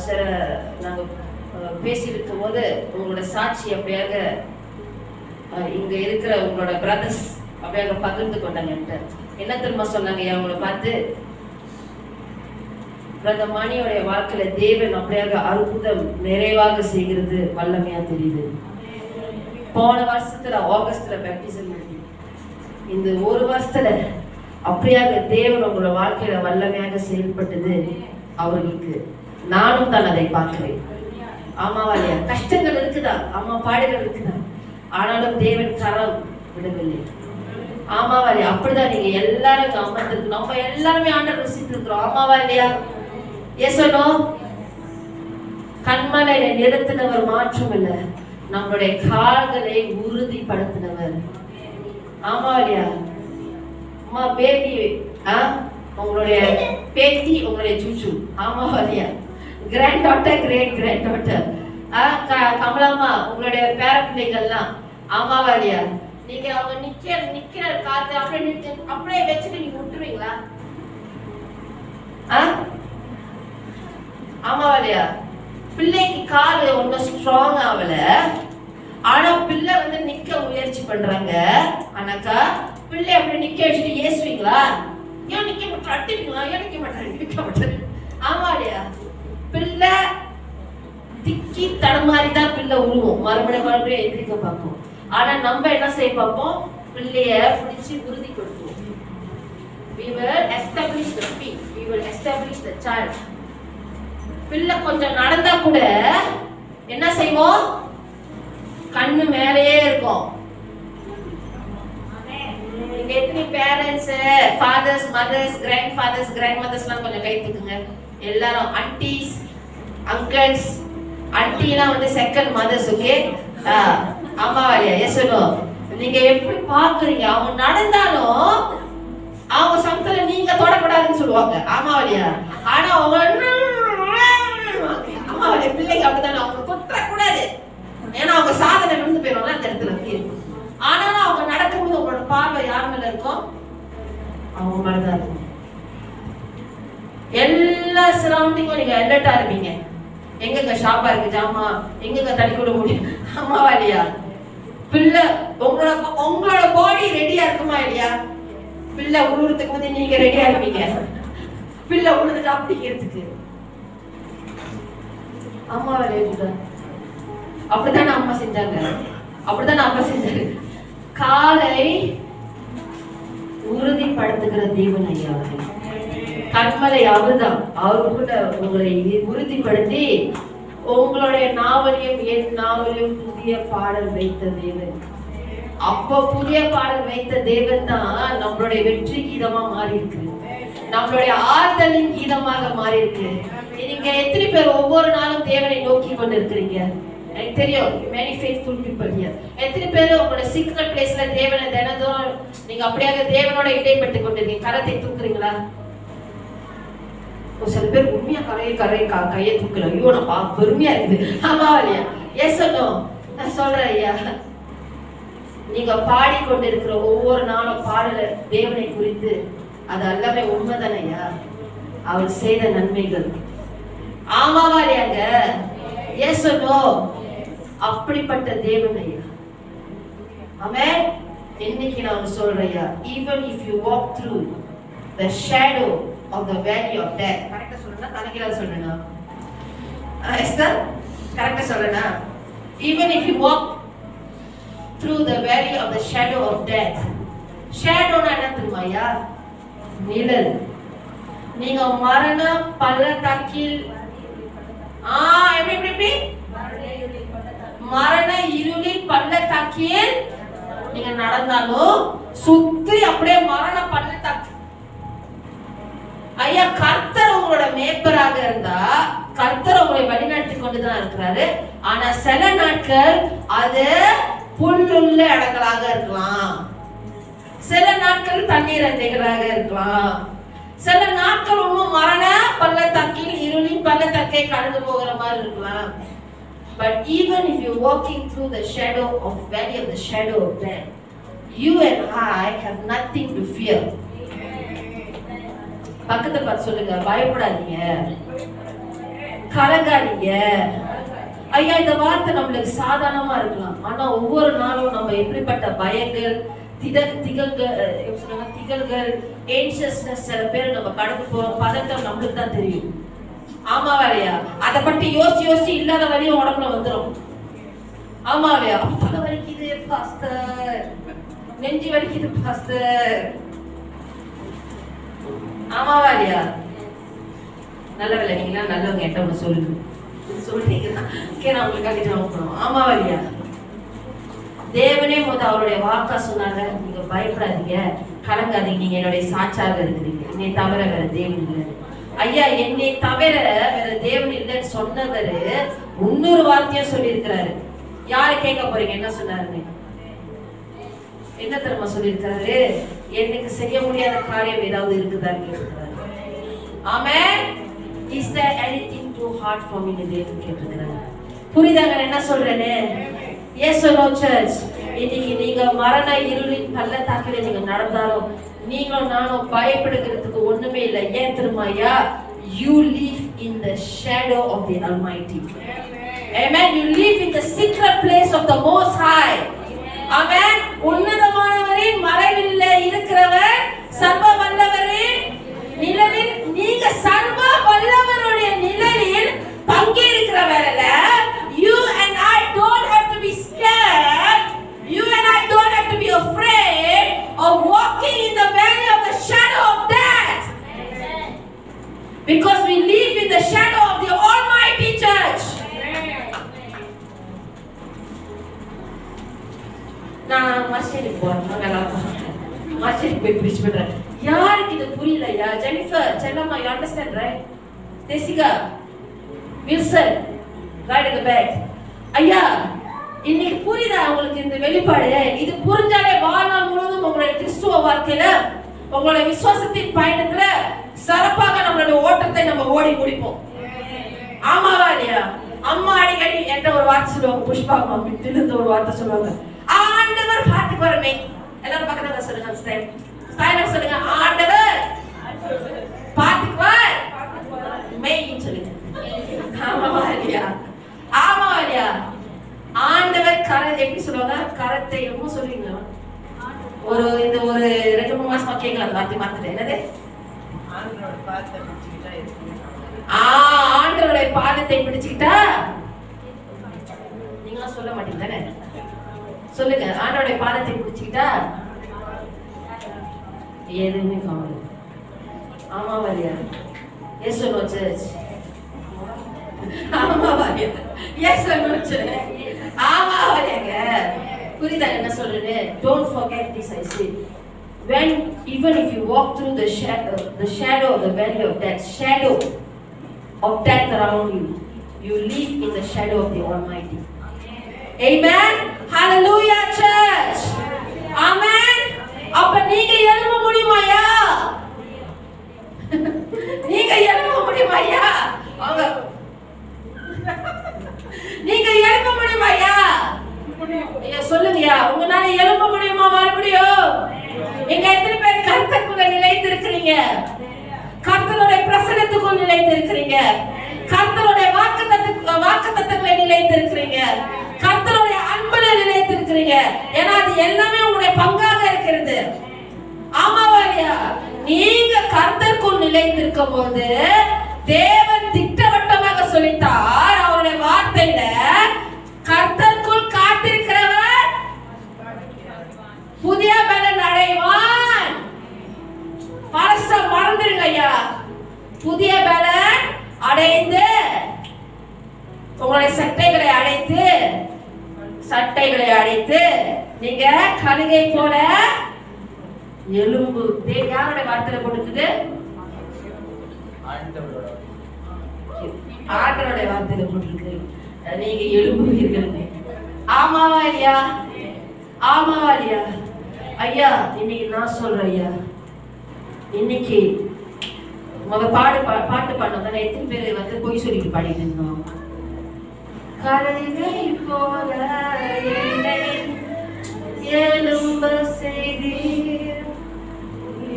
A: சில நாங்க பேசியிருக்கும் போது உங்களோட சாட்சி அப்படியாக இங்க இருக்கிற உங்களோட பிரதர்ஸ் அப்படியாக பகிர்ந்து கொண்டாங்க. என்ன தெரியுமா சொன்னாங்க? அவங்கள பார்த்து, பிரதர் மணியோடைய வாழ்க்கையில தேவன் அப்படியாக அற்புதம் நிறைவாக செய்கிறது வல்லமையா தெரியுது. போன வருஷத்துல ஆகஸ்ட்ல பேப்டிசம் நடத்தி, இந்த ஒரு வருஷத்துல அப்படியாக தேவன் உங்களோட வாழ்க்கையில வல்லமையாக செயல்பட்டது அவர்களுக்கு. நானும் தான் அதை பார்க்கிறேன். ஆமாவா இல்லையா? கஷ்டங்கள் இருக்குதா, ஆமா, பாடுகள் இருக்குதா, ஆனாலும் தேவன் கரம் விடவில்லை. ஆமாவா இல்லையா? அப்படிதான் நீங்க எல்லாரும் அமர்ந்து, நம்ம எல்லாருமே ஆண்டவர் ருசித்து இருக்கிறோம். ஆமாவா இல்லையா? Yes or no? கண்மலையில நிறுத்தினவர் மாற்றம் இல்ல, நம்மளுடைய கால்களை உறுதிப்படுத்தினவர். ஆமா இல்லையா? அம்மா பேபி, உங்களுடைய பேத்தி, உங்களுடைய சூச்சு. ஆமா இல்லையா? Granddaughter, great granddaughter, Kamalamma, உங்களுடைய பேர பிள்ளைகள்லாம். ஆமாவா இல்லையா? நீங்க அவங்க நிக்கிற காத்து அப்படியே வச்சுட்டு நீங்க விட்டுருவீங்களா? ஆமாவா இல்லையா? பிள்ளைக்கு காலு ஒன்னும் ஸ்ட்ராங் ஆகல, ஆனா பிள்ளை வந்து நிக்க முயற்சி பண்றாங்க. ஆனாக்கா பிள்ளை அப்படி நிக்க வச்சுட்டு ஏசுவீங்களா? ஏன் நிக்க மாட்டேன், அட்டுவீங்களா? ஏன் நிக்க மாட்டேன்? ஆமா இல்லையா? பிள்ளை திக்கி தடுமாறிதான் பிள்ளை உருவோம், மறுபடியும் எதிர்க்க பார்ப்போம். ஆனா நம்ம என்ன செய்ய பார்ப்போம்? பிள்ளைய பிடிச்சி உறுதி கொடுப்போம். We will establish the feet, we will establish the child. பிள்ளை கொஞ்சம் நடந்தா கூட என்ன செய்வோம்? கண்ணு மேலேயே இருக்கும். நீங்க எத்தனை parents, fathers, mothers, grandfathers, grand மதர்ஸ்லாம் கொஞ்சம் கை தூக்குங்க. எல்லாரும் ஆன்டிஸ், அங்கிள்ஸ். ஆன்டிலாம் வந்து செகண்ட் மதர்ஸ். ஓகே, ஆமாவா இல்லையா? Yes or no? நீங்க எப்படி பாக்குறீங்க? அவங்க நடந்தாலும் அவங்க சமத்துல நீங்க தொடக்கூடாதுன்னு சொல்லுவாங்க. ஆமாவா இல்லையா? ஆனா அவங்க பிள்ளைங்க அப்படித்தானே, அவங்க கொத்த கூடாது, ஏன்னா அவங்க சாதனை விழுந்து போயிடுவாங்க அந்த இடத்துல. ஆனாலும் அவங்க நடக்கும்போது உங்களோட பார்வை யார் மேல இருக்கும்? அவங்க மேலதான் இருக்கும். எல்லா சரௌண்டிங்கும் நீங்க அலர்ட்டா இருப்பீங்க. எங்கங்க ஷாப்பா இருக்கு ஜாமா, எங்கங்க தள்ளி கூட முடியும். ஆமாவா இல்லையா? பிள்ளை உங்களோட பாடி ரெடியா இருக்குமா இல்லையா? பிள்ளை உழுவுறதுக்கு வந்து நீங்க ரெடியா இருப்பீங்க, பிள்ளை உழுதுட்டு அப்படிங்கிறதுக்கு. அம்மா இல்லையா? அப்படித்தானே அம்மா செஞ்சாங்க, அப்படித்தானே அப்பா செஞ்சாங்க. காலை உறுதிப்படுத்துகிற தேவன் ஐயா, கண்மலை அவர்தான். அவரு கூட உங்களை உறுதிப்படுத்தி உங்களுடைய நாவலையும் என் நாவலையும் புதிய பாடல் வைத்த தேவன். அப்ப புதிய பாடல் வைத்த தேவன் தான் நம்மளுடைய வெற்றி கீதமா மாறி இருக்கு, நம்மளுடைய ஆறுதலின் கீதமாக மாறி இருக்கு. நீங்க எத்தனை பேர் ஒவ்வொரு நாளும் தேவனை நோக்கி கொண்டு இருக்கிறீங்க? எனக்கு தெரியும், many faithful people here. எத்தனை பேர் உங்களோட சீக்ரெட் பிளேஸ்ல தேவனை தினந்தோறும் நீங்க அப்படியாக தேவனோட இடைப்பட்டு கொண்டிருக்கீங்க? கரத்தை தூக்குறீங்களா? ஒரு சில பேர் உண்மையா கையை தூக்கல. ஐயோ நான் பெருமையா இருக்குது. ஆமா இல்லையா? Yes or no? நான் சொல்றேன் ஐயா, நீங்க பாடிக்கொண்டிருக்கிற ஒவ்வொரு நாளும் பாடல தேவனை குறித்து, அது எல்லாமே உண்மைதானே ஐயா? அவர் செய்த நன்மைகள். ஆமாவா இல்லையாங்க? Yes or no? அப்படிப்பட்ட தேவன் ஐயா. ஆமென். இன்னைக்கு நான் சொல்றேன் ஐயா, even if you walk through the shadow of the valley of death. கரெக்ட்டா சொல்றேனா கணக்கில சொல்றேனா? எஸ்தர் கரெக்ட்டா சொல்றேனா? Even if you walk through the valley of the shadow of death. Shadow na என்ன தெரியுமா ஐயா? நிழல். நீங்க மரண பள்ளத்தாக்கில் எப்படி மரண இருளின் பள்ளத்தாக்கில் நீங்க நடந்தாலும் சுத்தி அப்படியே மரண பள்ளத்தாக்கு. ஐயா, கர்த்தர் உங்களோட மேய்ப்பராக இருந்தா கர்த்தர் உங்களை வழிநடத்தி கொண்டுதான் இருக்கிறாரு. ஆனா சில நாட்கள் அது புல்லுள்ள இடங்களாக இருக்கலாம், சில நாட்கள் தண்ணீர் அண்டைகளாக இருக்கலாம், சில நாட்கள் இன்னும் மரண பள்ளத்தாக்கில் இருளின் பள்ளத்தாக்கை கடந்து போகிற மாதிரி இருக்கலாம். But even if you're walking through the shadow of valley of the shadow of death, you and I have nothing to fear. பக்கத்துல பார்த்து சொல்லுங்க, பயப்படாதீங்க, கலங்காதீங்க. ஐயா, இந்த வார்த்தை நம்மளுக்கு சாதாரணமா இருக்கலாம், ஆனா ஒவ்வொரு நாளும் நம்ம எப்படிப்பட்ட பயங்கள் திகழ்கள் ஏன்ஷியஸ்னஸ் சில பேர் நம்ம கடந்து போறோம். பதட்டம் நம்மளுக்கு தான் தெரியும். ஆமாவா இல்லையா? அதை பற்றி யோசிச்சு இல்லாத வழியும் உடம்புல வந்துடும். ஆமா இல்லையா? தலை வலிக்குது பாஸ்டர், நெஞ்சு வலிக்குது பாஸ்டர். ஆமாவா இல்லையா? நல்ல வேலை நீங்களா நல்லவங்க என்கிட்ட ஒன்று சொல்றீங்கன்னா நான் உங்களுக்காக ஜெபம் பண்ணுவோம். ஆமாவா இல்லையா? தேவனே அவருடைய வாக்கா சொன்னாங்க, நீங்க பயப்படாதீங்க, கலங்காதீங்க, நீங்க என்னுடைய சாட்சாக இருக்கிறீங்க, என்னை தவிர வேற தேவன் இல்லை. ஐயா, என்னை தவிர வேற தேவன் இல்லைன்னு சொன்னவரு இன்னொரு வார்த்தையா சொல்லி இருக்கிறாரு. யாரை கேட்க போறீங்க? என்ன சொன்னாரு? என்ன தெரியுமா சொல்லி இருக்காரு? எனக்கு செய்ய முடியாத காரியம் ஏதாவது இருக்குதான்னு கேட்கிறாரு. ஆமென். Is there anything too hard for me to do? கேட்கிறாரு. புரியுதாங்க என்ன சொல்றேன்னு? Yes or no church? இன்னைக்கு நீங்க மரண இருளின் பள்ளத்தாக்கில நீங்க நடந்தாலும் நீங்களும் நானும் பயப்படுகிறதுக்கு ஒண்ணுமே இல்லை. ஏன் தெரியுமாயா? You live in the shadow of the Almighty. Amen. You live in the secret place of the Most High. Amen. உன்னதமானவரின் மறைவிலே இருக்கிறவர், சர்வ வல்லவரின் நிழலில், நீங்க சர்வ வல்லவருடைய நிழலில் பங்கே இருக்கிறவரல்ல. You and I don't have to be scared. You and I don't have to be afraid of walking in the valley of the shadow of death. Amen. Because we live in the shadow of the Almighty Church. நான் மஸ்ஜிதுக்கு போறேன், மஸ்ஜிதுக்கு போய் preach பண்றேன். யாருக்கு இது புரியலையா? Jennifer, Chellamma, you understand right? Desika, Wilson, right in the back. ஐயா, இன்னைக்கு புரியுதா உங்களுக்கு இந்த வெளிப்பாடு? இது புரிஞ்சாலே வாழ்நாள் முழுவதும் உங்களுடைய கிறிஸ்துவ வாழ்க்கையில, உங்களுடைய விசுவாசத்தின் பயணத்துல சிறப்பாக நம்மளுடைய ஓட்டத்தை நம்ம ஓடி முடிப்போம். ஆமாவா இல்லையா? அம்மா அடிக்கடி என்கிட்ட ஒரு வார்த்தை சொல்லுவாங்க, புஷ்பா அம்மா திருந்து ஒரு வார்த்தை சொல்லுவாங்க, ஆண்டவர் பார்த்துக்கு வரமே. எல்லாரும் பக்கத்துல சொல்லுங்க, ஸ்டைலா சொல்லுங்க, ஆண்டவர் பார்த்துக்குவார் மெய்ன்னு சொல்லுங்க. ஆமாவா இல்லையா? ஆமாவா இல்லையா? ஆண்டவர் எப்படி சொல்லுவாங்க? கரத்தை ரொம்ப சொல்றீங்களா? ஒரு இந்த ஒரு 2-3 மாசமா கேட்கலாம், வார்த்தை மாத்திட்டேன். என்னது? ஆண்டவருடைய பாதத்தை பிடிச்சுக்கிட்டா. நீங்களா சொல்ல மாட்டீங்க தானே? சொல்லுங்க, ஆண்டவருடைய பாதத்தை பிடிச்சுக்கிட்டா எதுவுமே காணும். ஆமாவா இல்லையா? Yes or no church? ஆமாவா இல்லையா? Yes or no church? ஆமாவா இல்லையாங்க? புரியுதா என்ன சொல்றேன்னு? Don't forget this I say. When even if you walk through the shadow of the valley of death, shadow of death around you, you live in the shadow of the Almighty. Amen. Hallelujah church. Amen. அப்ப நீங்க எழும்ப முடியுமாயா? நீங்க எழும்ப முடியுமாயா? நீங்க எழும்ப முடியுமாயா? நீங்க சொல்லுங்கயா, உங்களால எழும்ப முடியுமா மறுபடியும்? எங்க எத்தனை பேர் கர்த்தருக்குள்ள நிலைத்து இருக்கிறீங்க? கர்த்தருடைய பிரசன்னத்துக்குள் நிலைத்து இருக்கிறீங்க? கர்த்தருடைய வாக்குத்தத்தங்களை நிலைத்திருக்கிறீங்க, கர்த்தருடைய அன்புல நிலைத்திருக்கிறீங்க. ஏன்னா அது எல்லாமே உங்களுடைய பங்காக இருக்கிறது. ஆமாவா இல்லையா? நீங்க கர்த்தருக்குள் நிலைத்திருக்கும் போது தேவன் திட்டவட்டமாக சொல்லித்தார் அவருடைய வார்த்தையில, கர்த்தருக்குள் காத்திருக்கிறவர் புதிய பலன் அடைவான். பழச மறந்துடுங்க ஐயா. புதிய பலன் அடைந்து உங்களுடைய சட்டைகளை அடைத்து நீங்க கழுகை போல எலும்பு. யாருடைய வார்த்தையில கொடுக்குது? ஆண்டவருடைய வார்த்தையில போட்டிருக்கு, நீங்க எழும்புவீர்கள். ஆமாவா இல்லையா? ஆமாவா இல்லையா? ஐயா இன்னைக்கு நான் சொல்றேன் ஐயா, இன்னைக்கு பாட்டு பாடினோம். எத்தனை பேர் பொய் சொல்லிட்டு பாடிட்டு இருந்தோம்? கழுகை போல என்னை எழும்ப செய்தீர்,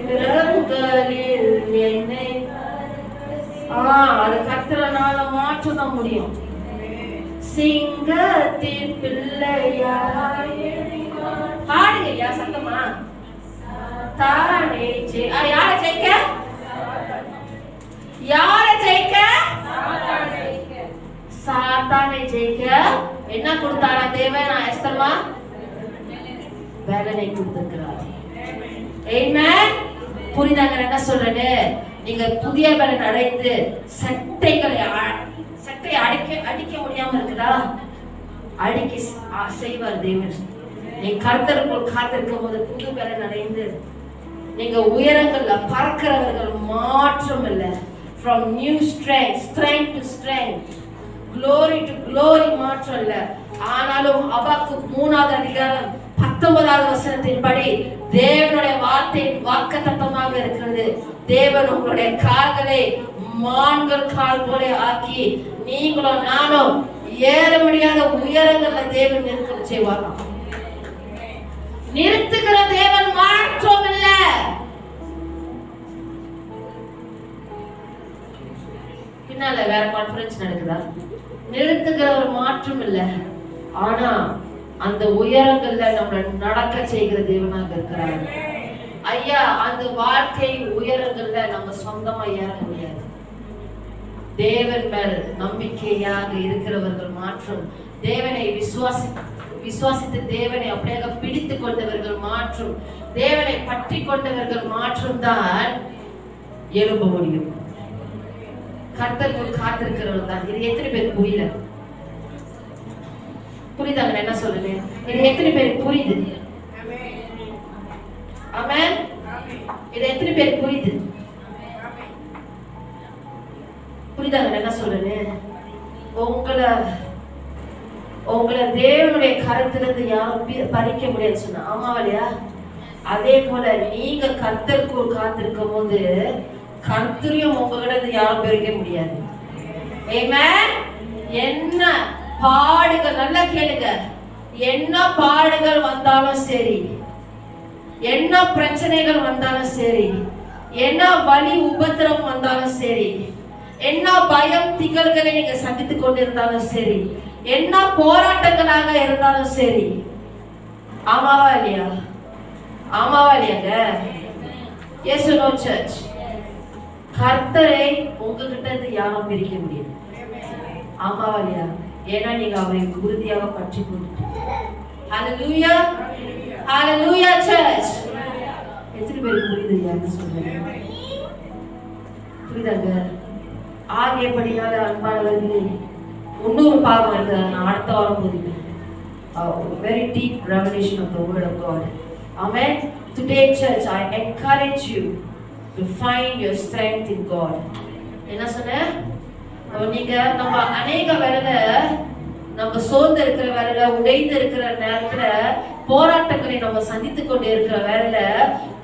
A: இரவுகளில் என்னை. அது கர்த்தரால மாற்றதான் முடியும். சிங்கத்தின் பிள்ளையாய் பாடுங்க ஐயா சத்தமா. தானே யார ஜெயிக்க? யார ஜெயிக்க? சாத்தானை ஜெயிக்க என்ன கொடுத்தாரா தேவன்? எஸ்தர்மா வேலனை கொடுத்திருக்கிறார். ஆமென். புரியுதாங்க என்ன சொல்றேன்னு? நீங்க புதிய பலன் அடைந்து சட்டை அடிக்க முடியாம இருக்குதா? அடிக்க செய்வார் தேவன். நீ கர்த்தருக்குள் காத்திருக்கும் போது புது பலன் அடைந்து நீங்க உயரங்கள்ல பறக்கிறவர்கள் மாற்றம் இல்ல. From new strength to strength, glory to glory மாற்றம் இல்ல. ஆனாலும் அபாக்குக் 3வது அதிகாரம் 19வது வசனத்தின்படி தேவனுடைய வார்த்தை வாக்குத்தத்தமாக இருக்கிறது. தேவன் உங்களுடைய கால்களை மான்கள் கால் போல ஆக்கி நீங்களும் நானும் ஏற முடியாத உயரங்கள்ல தேவன் நிற்க செய்வாராம். நிறுத்துகிற தேவன் மாற்றம் இல்ல. பின்னால வேற கான்ஃபரன்ஸ் நடக்குதா? நிறுத்துகிற ஒரு மாற்றம் இல்ல. ஆனா அந்த உயரங்கள்ல நம்மள நடக்க செய்கிற தேவனாக இருக்கிறார். ஐயா அந்த வாழ்க்கை உயரங்கள்ல நம்ம சொந்தமா ஏற முடியாது. தேவன் மேல் நம்பிக்கையாக இருக்கிறவர்கள் மாற்றம், தேவனை விசுவாசித்து தேவனை அப்படியே பிடித்து கொண்டவர்கள் மாற்றம், தேவனை பற்றி கொண்டவர்கள் மாற்றம் தான் எழும்ப முடியும். கர்த்தருக்குள் காத்திருக்கிறவர்கள் தான். இது எத்தனை பேர் புரியல? புரியுதாங்க என்ன சொல்லுங்க? இது எத்தனை பேர் புரியுது? ஆமென். இது எத்தனை பேர் புரியுது? புரியுதாங்க என்ன சொல்லுங்க? உங்களை தேவனுடைய கரத்திலிருந்து யாரும் பறிக்க முடியாது சொன்னா ஆமாவா இல்லையா? அதே போல நீங்க கர்த்தருக்குள் காத்திருக்கும் போது கர்த்தரையும் உங்ககிட்ட யாரும் பறிக்க முடியாது. ஆமென். என்ன பாடுகள் நல்லா கேளுங்க, என்ன பாடுகள் வந்தாலும் சரி, என்ன பிரச்சனைகள் வந்தாலும் சரி, என்ன வலி உபத்திரம் வந்தாலும் சரி, என்ன பயம் திகழ்களை நீங்க சந்தித்துக் கொண்டிருந்தாலும் சரி, என்ன போராட்டங்களாக இருந்தாலும் சரி, ஆமாவா இல்லையா? ஆமாவா இல்லையாங்க? Yes no church. கர்த்தரை உங்ககிட்ட இருந்து யாரும் பிரிக்க முடியாது. ஆமாவா இல்லையா? ஏன்னா நீங்க அவரை உறுதியாக பற்றி கொண்டுட்டீங்க. ஹalleluya, ஹalleluya சர்ச். எத்தனை பேருக்கு புரியுது என்ன சொல்றேன்? புரியுதாங்க? ஆகியபடினால அன்பானவர்களே இன்னொரு பாகம் இருக்கு, நான் அடுத்த வாரம் போதிக்கிறேன். Very deep revelation of the word of God. Amen. Today church, I encourage you to find your strength in God. என்ன சொன்ன? நீங்க நம்ம அநேக வேளையில நம்ம சோர்ந்து இருக்கிற வேளையில, உடைந்து இருக்கிற நேரத்துல, போராட்டங்களை நம்ம சந்தித்துக் கொண்டு இருக்கிற வேளையில,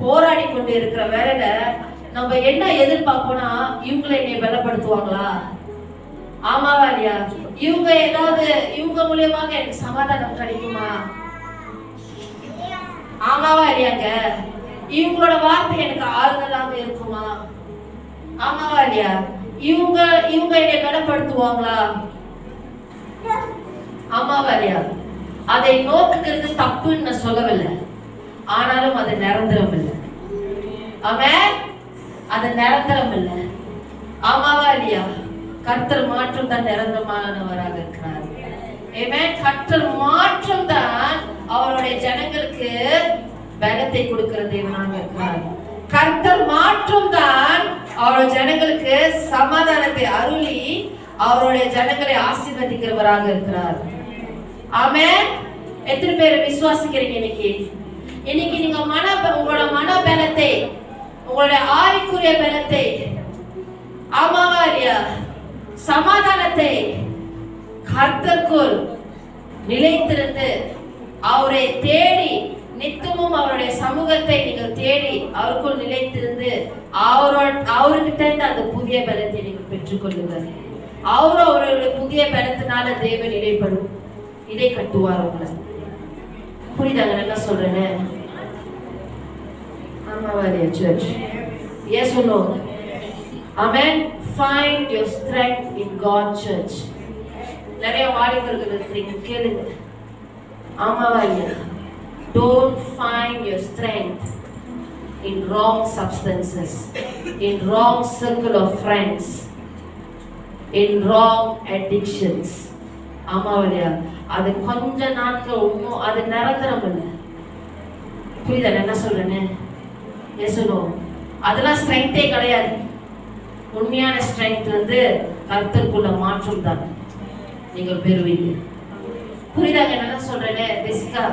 A: போராடி கொண்டு இருக்கிற வேளையில நம்ம என்ன எதிர்பார்ப்போம்னா, இவங்களை என்னை பலப்படுத்துவாங்களா? ஆமாவா இல்லையா? இவங்க ஏதாவது இவங்க மூலியமாக எனக்கு சமாதானம் கிடைக்குமா? ஆமாவா இல்லையாங்க? இவங்களோட வார்த்தை எனக்கு ஆறுதலாக இருக்குமா? ஆமாவா இல்லையா? இவங்க என்னை கனப்படுத்துவாங்களா? ஆமாவா இல்லையா? அதை நோக்குகிறது தப்புன்னு நான் சொல்லவில்லை, ஆனாலும் அது நிரந்தரம் இல்லை. ஆமென். அது நிரந்தரம் இல்லை. ஆமாவா இல்லையா? கர்த்தர் மாற்றம் தான் நிரந்தரமானவராக இருக்கிறார். ஆமென். கர்த்தர் மாற்றம் தான் அவருடைய ஜனங்களுக்கு பலத்தை கொடுக்கிற தேவனாக இருக்கிறார். கர்த்தர் மாற்றம் தான் அவருடைய ஜனங்களுக்கு சமாதானத்தை அருளி அவருடைய ஜனங்களை ஆசீர்வதிக்கிறவராக இருக்கிறார். ஆமென். எத்தனை பேர் விசுவாசிக்கிறீங்க? இன்னைக்கு நீங்க உங்களோட மனபலத்தை, உங்களுடைய ஆவிக்குரிய பலத்தை, ஆமாவா இல்லையா, சமாதானத்தை கர்த்தருக்குள் நிலைத்திருந்து அவரை தேடி நித்தமும் அவருடைய சமூகத்தை நீங்கள் தேடி அவருக்குள் நிலைத்திருந்து அவர்கிட்ட அந்த புதிய பலத்தை நீங்கள் பெற்றுக்கொள்ளுங்கள். அவருடைய புதிய பலத்தினால தேவன் இடை கட்டுவார் உங்களை. புரியுதாங்க என்ன சொல்றேன்னு? ஆமாவா இல்லையா church? Yes or no? Amen. Find your strength in God church. நிறைய வாலிபர்கள் இருக்கிறீங்க, கேளுங்க. ஆமாவா இல்லையா? Don't find your strength in wrong substances, in wrong circle of friends, in wrong addictions. ஆமாவா இல்லையா? அது கொஞ்ச நாட்கள் ஒன்றும் அது நிரந்தரம் இல்லை. புரியுதா என்ன சொல்றேன்னு? Yes or no? அதெல்லாம் ஸ்ட்ரென்த்தே கிடையாது. உண்மையான ஸ்ட்ரென்த் கர்த்தருக்குள்ள மாற்றம் தான் நீங்கள் பெறுவீங்க. புரியுதாங்க என்ன சொல்றேன்னு? பேசிக்கா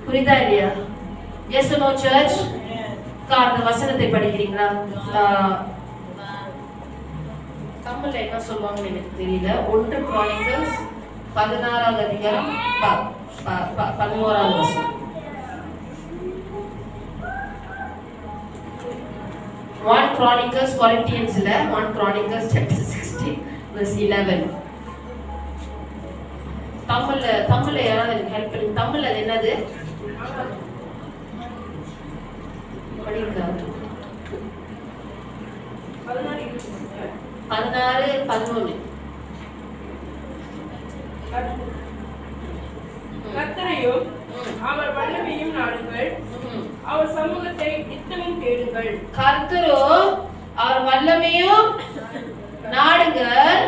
A: புரியுதா இல்லையா? Yes or no church? அந்த வசனத்தை படிக்கிறீங்களா? தமிழ்ல என்ன சொல்லுவாங்கன்னு எனக்கு தெரியல. 1 Chronicles 16வது அதிகாரம் 11வது வசனம். 1 Chronicles Corinthians 1 Chronicles chapter 16 verse 11. தமிழ்ல யாராவது ஹெல்ப் பண்ணுங்க. தமிழ்ல அது என்னது? படிங்க. 16:11.
B: கர்த்தரையும் அவர் வல்லமையும் நாடுங்கள், அவர் சமூகத்தை நித்தமும் தேடுங்கள்.
A: கர்த்தரும் அவர் வல்லமையும் நாடுங்கள்,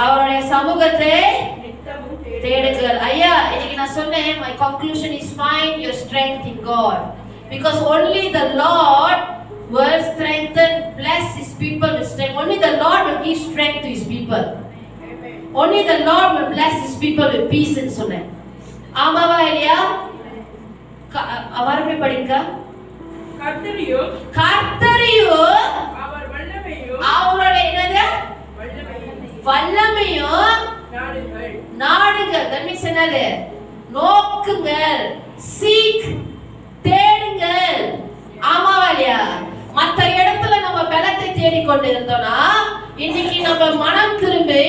A: அவருடைய சமூகத்தை தேடுங்கள். ஐயா, இன்னைக்கு நான் சொன்னேன், my conclusion is find your strength in God, because only the Lord will strengthen, bless his people with strength. Only the Lord will give strength to his people. Only the Lord will bless his people with peace ன்னு சொன்னேன். ஆமாவா இல்லையா? அவரை படிங்க.
B: கர்த்தரையும் அவர் வல்லமையும்
A: அவருடைய என்னது? வல்லமையும் நாடுங்கள். that means என்னது? நோக்குங்கள், சீக், தேடுங்கள். ஆமாவா இல்லையா? மற்ற இடத்துல நம்ம பலத்தை தேடிக்கொண்டு இருந்தோம்னா இன்னைக்கு நம்ம மனம் திரும்பி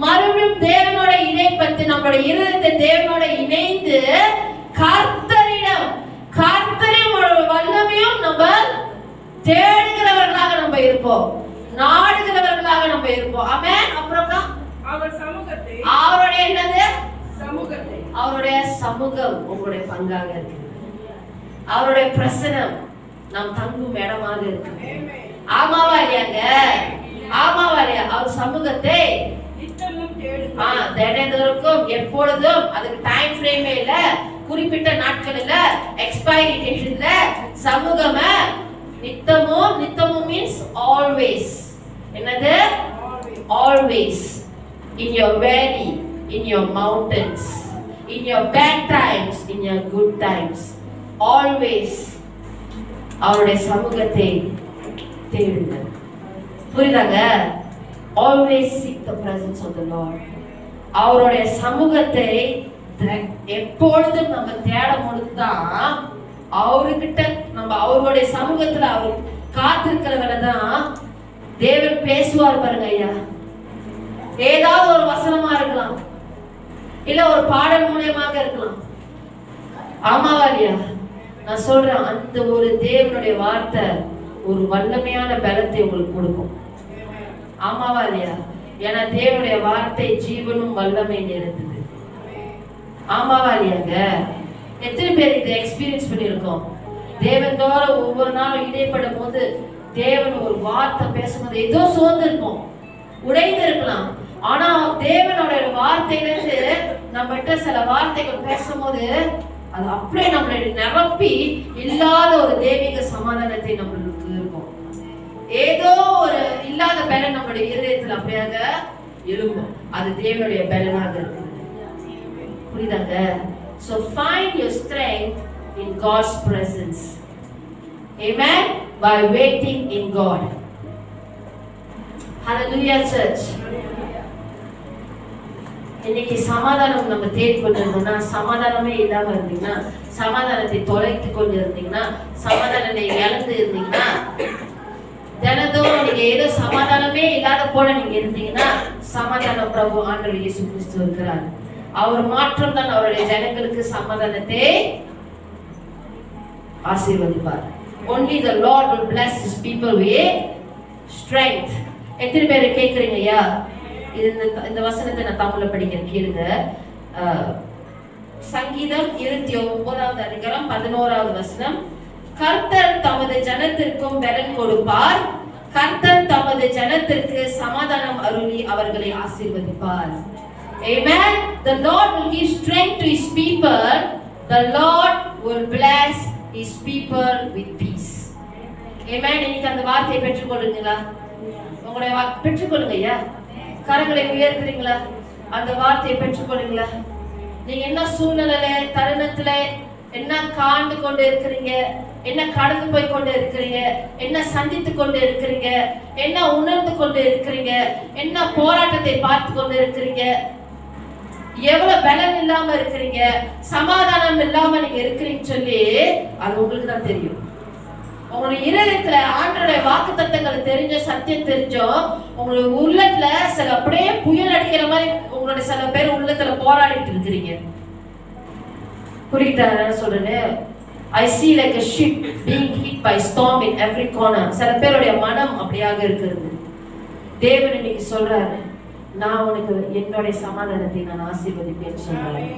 A: மறுபடியும் தேவனோட இணைப்பட்டு நம்மளோட இருதயத்தை தேவனோட இணைந்து கர்த்தரின் வல்லமையும் நம்ம தேடுகிறவர்களாக நம்ம இருப்போம், நாடுகிறவர்களாக நம்ம இருப்போம். ஆமென். அப்புறம்
B: அவர் சமூகத்தை,
A: அவருடைய என்னது?
B: சமூகத்தை,
A: அவருடைய சமூகம் உங்களுடைய பங்காக இருக்கு. அவருடைய பிரசனம் நாம் தங்கும் இடமாக இருக்கு. ஆமாவா இல்லையாங்க? ஆமாவா இல்லையா? அவர் சமூகத்தை
B: நித்தமும் தேடுங்கள்.
A: தினந்தோறும் எப்பொழுதும், அதுக்கு டைம் ஃப்ரேமே இல்ல, குறிப்பிட்ட நாட்கள் இல்ல, எக்ஸ்பைரி டேட் இல்ல. சமூகம் நித்தமும் மீன்ஸ் ஆல்வேஸ். என்னது? Always. In your valley, in your mountains, in your bad times, in your good times, always அவருடைய சமூகத்தை தேடுங்கள். புரியுதாங்க? Always seek the presence of the Lord. அவருடைய சமூகத்தை எப்பொழுதும் நம்ம தேடும் பொழுதுதான் அவர்கிட்ட நம்ம அவருடைய சமூகத்துல அவர் காத்திருக்கிறவரை தான் தேவன் பேசுவார். பாருங்க ஐயா, ஏதாவது ஒரு வசனமா இருக்கலாம், இல்ல ஒரு பாடல் மூலியமாக இருக்கலாம். ஆமாவா இல்லையா? நான் சொல்றேன், அந்த ஒரு தேவனுடைய வார்த்தை ஒரு வல்லமையான பலத்தை உங்களுக்கு கொடுக்கும். ஆமாவா இல்லையா? ஏன்னா தேவனுடைய வார்த்தை ஜீவனும் வல்லமை நிறைந்தது. ஆமாவா இல்லையாங்க? எத்தனை பேர் இதை எக்ஸ்பீரியன்ஸ் பண்ணியிருக்கோம்? தேவனோட ஒவ்வொரு நாளும் இடைப்படும் போது தேவன் ஒரு வார்த்தை பேசும்போது ஏதோ சோர்ந்து இருக்கும், உடைந்து இருக்கலாம். ஆனா தேவனோட வார்த்தையிலிருந்து நம்மகிட்ட சில வார்த்தைகள் பேசும்போது அது அப்படியே நம்மளை நிரப்பி இல்லாத ஒரு தெய்வீக சமாதானத்தை நம்மளுக்கு இருக்கும். ஏதோ ஒரு இல்லாத பலன் நம்மளுடைய இருதயத்தில் அப்படியாக எழும்பும். அது தேவனுடைய பலனாக இருக்கு. புரியுதாங்க? So find your strength in God's presence. Amen. By waiting in God. Hallelujah church. இன்னைக்கு சமாதானம் நம்ம தேடிக்கொண்டிருந்தோம்னா, சமாதானமே இல்லாம இருந்தீங்கன்னா, சமாதானத்தை தொலைத்து கொண்டு இருந்தீங்கன்னா, சமாதானத்தை இழந்து இருந்தீங்கன்னா, தினந்தோறும் நீங்க ஏதோ சமாதானமே இல்லாத போல நீங்க இருந்தீங்கன்னா, சமாதான பிரபு ஆண்டவர் இயேசு கிறிஸ்து இருக்கிறார். அவர் மாற்றம் தான் அவருடைய ஜனங்களுக்கு சமாதானத்தை ஆசீர்வதிப்பார். Only the Lord will bless his people with strength. எத்தனை பேர் கேக்குறீங்க? ஐயா, இந்த வசனத்தை நான் தமிழ்ல படிக்கிறேன், கேளுங்க. சங்கீதம் 29வது அதிகாரம் 11வது வசனம். கர்த்தர் தமது ஜனத்திற்கும் பலன் கொடுப்பார், கர்த்தர் தமது ஜனத்திற்கு சமாதானம் அருளி அவர்களை ஆசீர்வதிப்பார். Amen. The Lord will give strength to his people. The Lord will bless his people with peace. Amen. இன்னைக்கு அந்த வார்த்தையை பெற்றுக்கொள்ளுங்களா? உங்களுடைய பெற்றுக்கொள்ளுங்க ஐயா. கரங்களை உயர்த்துறீங்களா? அந்த வார்த்தையை பெற்றுக்கொள்ளுங்களா? நீங்க என்ன சூழ்நிலையில தருணத்துல என்ன காண்டு கொண்டு இருக்கிறீங்க, என்ன கடந்து போய் கொண்டு இருக்கிறீங்க, என்ன சந்தித்து கொண்டு இருக்கிறீங்க, என்ன உணர்ந்து கொண்டு இருக்கிறீங்க, என்ன போராட்டத்தை பார்த்து கொண்டு இருக்கிறீங்க, எவ்வளவு பலன் இல்லாம இருக்கிறீங்க, சமாதானம் இல்லாம நீங்க இருக்கிறீங்க சொல்லி அது உங்களுக்கு தான் தெரியும். உங்களுடைய இருதயத்துல ஆண்டவருடைய வாக்குத்தத்தங்கள் தெரிஞ்ச, சத்தியம் தெரிஞ்சோம், உங்களுடைய உள்ளத்துல சில அப்படியே புயல் அடிக்கிற மாதிரி உங்களுடைய சில பேர் உள்ளத்துல போராடிட்டு இருக்கிறீங்க. புரியுதா என்ன சொல்றேன்? I see like a ship being hit by storm in every corner. சில பேருடைய மனம் அப்படியாக இருக்கிறது. தேவன் இன்னைக்கு சொல்றாரு, நான் உனக்கு என்னுடைய சமாதானத்தை நான் ஆசீர்வதிப்பேன்னு சொல்றேன்.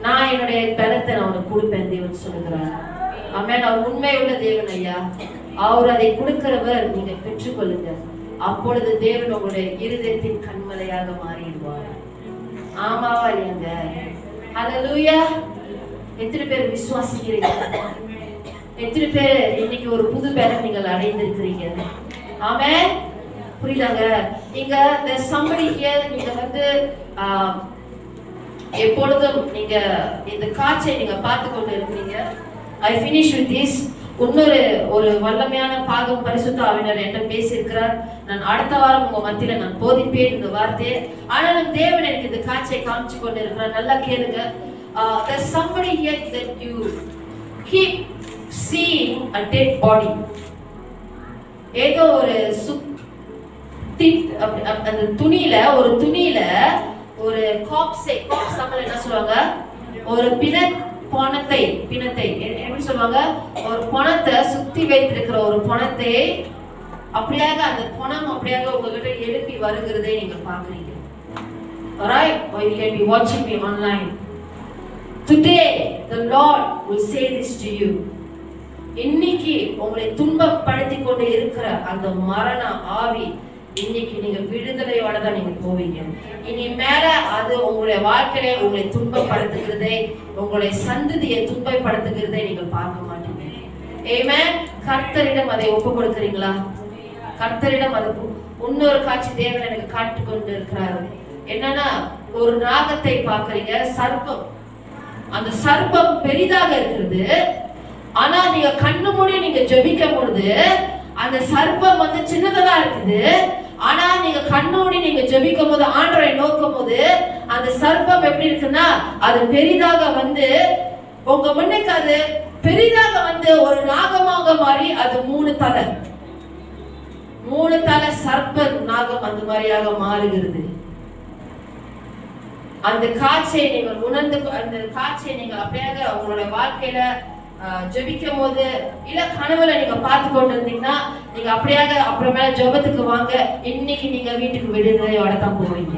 A: நான் என்னுடைய பலத்தை நான் உனக்கு கொடுப்பேன் தேவன் சொல்லுகிறார். ஆமென். அவர் உண்மையுள்ள தேவன் ஐயா. அவர் அதை கொடுக்கிறவர். நீங்க பெற்றுக்கொள்ளுங்க. அப்பொழுது தேவன் உங்களுடைய இருதயத்தின் கண்மலையாக மாறிடுவார். ஆமாவா இல்லையாங்க? ஹல்லேலூயா. எத்தனை பேர் விசுவாசிக்கிறீங்க? எத்தனை பேர் இன்னைக்கு ஒரு புது பலன் நீங்கள் அடைந்திருக்கிறீங்க? ஆமென். புரியுதாங்க? இங்க there's somebody here. நீங்க வந்து எப்பொழுதும் நீங்க இந்த காட்சியை நீங்க பார்த்து கொண்டு இருக்கிறீங்க. I finish with this. ஒரு வல்லமையான பாகம் பரிசுத்த ஆவியானவர் என்கிட்ட பேசியிருக்கிறார். நான் அடுத்த வாரம் உங்க மத்தியில நான் போதிப்பேன் இந்த வார்த்தையை. ஆனாலும் தேவன் எனக்கு இந்த காட்சியை காமிச்சு கொண்டு இருக்கிறார். நல்லா கேளுங்க. There's somebody here that you keep seeing a dead body. ஏதோ ஒரு அந்த துணியில ஒரு காப்ஸை தமிழ்ல என்ன சொல்லுவாங்க? ஒரு பிணத்தை எப்படி சொல்லுவாங்க? ஒரு பணத்தை சுத்தி வைத்திருக்கிற ஒரு பணத்தை அப்படியாக அந்த பணம் அப்படியாக உங்ககிட்ட எழுப்பி வருகிறதை நீங்க பாக்குறீங்க. Alright, or you can be watching me online. Today the Lord will say this to you. இன்னைக்கு உங்களை துன்பப்படுத்தி கொண்டு இருக்கிற அந்த மரண ஆவி இன்னைக்கு நீங்க விடுதலையோட தான் நீங்க போவீங்க. இனி மேல அது உங்களுடைய வாழ்க்கையில உங்களை துன்பப்படுத்துகிறதை, உங்களுடைய சந்ததியை துன்பப்படுத்துகிறதை நீங்க பார்க்க மாட்டீங்க. ஆமென். கர்த்தரிடம் அதை ஒப்பு கொடுக்கிறீங்களா? கர்த்தரிடம் அது இன்னொரு காட்சி தேவன் எனக்கு காட்டி கொண்டு இருக்கிறாரு. என்னன்னா, ஒரு நாகத்தை பார்க்கறீங்க, சர்ப்பம். அந்த சர்ப்பம் பெரிதாக இருக்கிறது. ஆனா நீங்க கண்ணு மூடி நீங்க ஜெபிக்கும் பொழுது அந்த சர்ப்பம் வந்து சின்னதா இருக்குது. ஆனா நீங்க கண்ணோடி நீங்க ஜெபிக்கும் போது, ஆண்டவரை நோக்கும் போது அந்த சர்ப்பம் எப்படி இருக்குன்னா அது பெரிதாக வந்து உங்க முன்னுக்கு அது பெரிதாக வந்து ஒரு நாகமாக மாறி அது 3 தலை சர்ப்ப நாகம் அந்த மாதிரியாக மாறுகிறது. அந்த காட்சியை நீங்கள் உணர்ந்து, அந்த காட்சியை நீங்கள் அப்படியாக உங்களுடைய வாழ்க்கையில ஜெபிக்கும் போது இல்ல கனவுல நீங்க பார்த்து கொண்டு இருந்தீங்கன்னா நீங்க அப்படியாக அப்புறமேல ஜெபத்துக்கு வாங்க. இன்னைக்கு நீங்க வீட்டுக்கு விடுதலையோட தான் போவீங்க.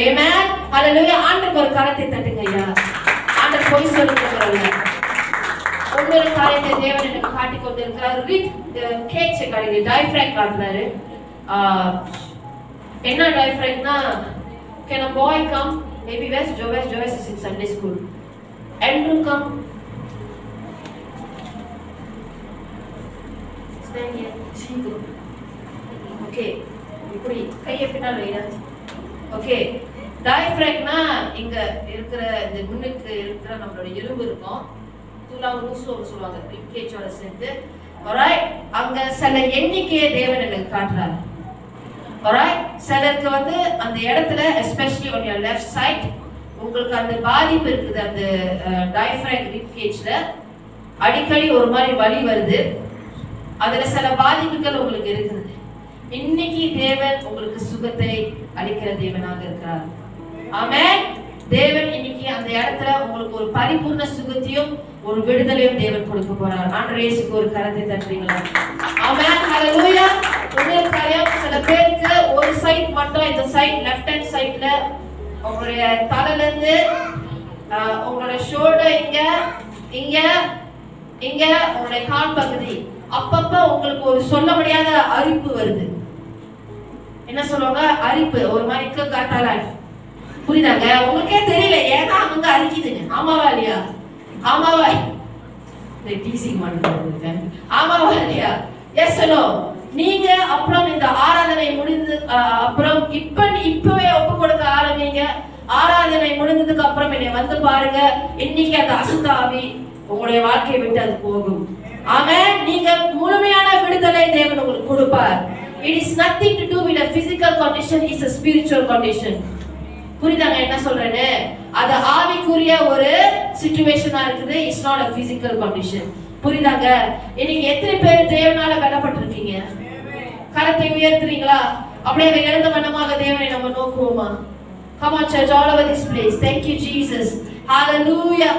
A: ஆமென். ஹalleluya. ஆண்டவருக்கு ஒரு கரத்தை தட்டுங்க ஐயா. ஆண்டவர் போய் சொல்லுங்க. ஒவ்வொரு காரியத்தை தேவன் எனக்கு காட்டி கொண்டு இருக்கிறார். ரீட் கேட்ச் காரியத்தை டயஃப்ராம் காட்டுறாரு. என்ன டயஃப்ராம்னா can a boy come? Maybe where's Jovesh? Jovesh is in Sunday school. Andrew come. Stand here. Okay. இப்படி கையை பின்னால் வைடா. ஓகே. டயஃப்ராம்னா இங்க இருக்கிற இந்த முன்னுக்கு இருக்கிற நம்மளோட எலும்பு இருக்கும். துலாவுன்னு சொல்லுவாங்க. ரிப்கேஜோட சேர்ந்து. ஆல்ரைட். அங்க சில எண்ணிக்கையை தேவன் எனக்கு காட்டுறாரு. ஆல்ரைட். சிலருக்கு வந்து அந்த இடத்துல especially on your left side உங்களுக்கு அந்த பாதிப்பு இருக்குது. அந்த டயஃப்ராம் ரிப்கேஜ்ல அடிக்கடி ஒரு மாதிரி வலி வருது. அதுல சில பாதிப்புகள் உங்களுக்கு இருக்குது. இன்னைக்கு தேவன் உங்களுக்கு சுகத்தை அளிக்கிற தேவனாக இருக்கிறார். ஆமென். தேவன் இன்னைக்கு அந்த இடத்துல உங்களுக்கு ஒரு பரிபூர்ண சுகத்தையும் ஒரு விடுதலையும் தேவன் கொடுக்க போறார். ஆண்டவர் இயேசுக்கு ஒரு கரத்தை தட்டுறீங்களா? ஆமென். ஹalleluya. உங்களுக்கு தெரியும் சில பேருக்கு ஒரு சைடு மட்டும் இந்த சைடு லெஃப்ட் ஹேண்ட் சைடுல உங்களுடைய தலையில இருந்து உங்களுடைய ஷோல்டர் இங்க உங்களுடைய கால் பகுதி அப்பப்ப உங்களுக்கு ஒரு சொல்ல முடியாத அரிப்பு வருது. என்ன சொல்லுவாங்க? அரிப்பு. ஒரு மாதிரி காட்டால புரியுதாங்க? உங்களுக்கே தெரியல ஏன்னா அங்க அரிக்குதுங்க. ஆமாவா இல்லையா? ஆமாவா? டீசிங் பண்ணுங்க. ஆமாவா இல்லையா? Yes no. நீங்க அப்புறம் இந்த ஆராதனை முடிஞ்சது அப்புறம் இப்பவே ஒப்பு கொடுக்க ஆரம்பிங்க. ஆராதனை முடிஞ்சதுக்கு அப்புறம் என்னை வந்து பாருங்க. இன்னைக்கு அந்த அசுத்த ஆவி உங்களுடைய வாழ்க்கையை விட்டு அது போகும். ஆமென். நீங்க முழுமையான விடுதலை தேவன் உங்களுக்கு கொடுப்பார். It is nothing to do with a physical condition, it's a spiritual condition. புரியுதாங்க என்ன சொல்றேன்னு? அது ஆவிக்குரிய ஒரு சிச்சுவேஷனா இருக்குது. It's not a physical condition. புரியுதாங்க? இன்னைக்கு எத்தனை பேர் தேவனால பலப்பட்டிருக்கீங்க? கரத்தை உயர்த்துறீங்களா? அப்படியே எழுந்த மனமாக தேவனை நம்ம நோக்குவோமா? Come on church, all over this place. Thank you Jesus. Hallelujah.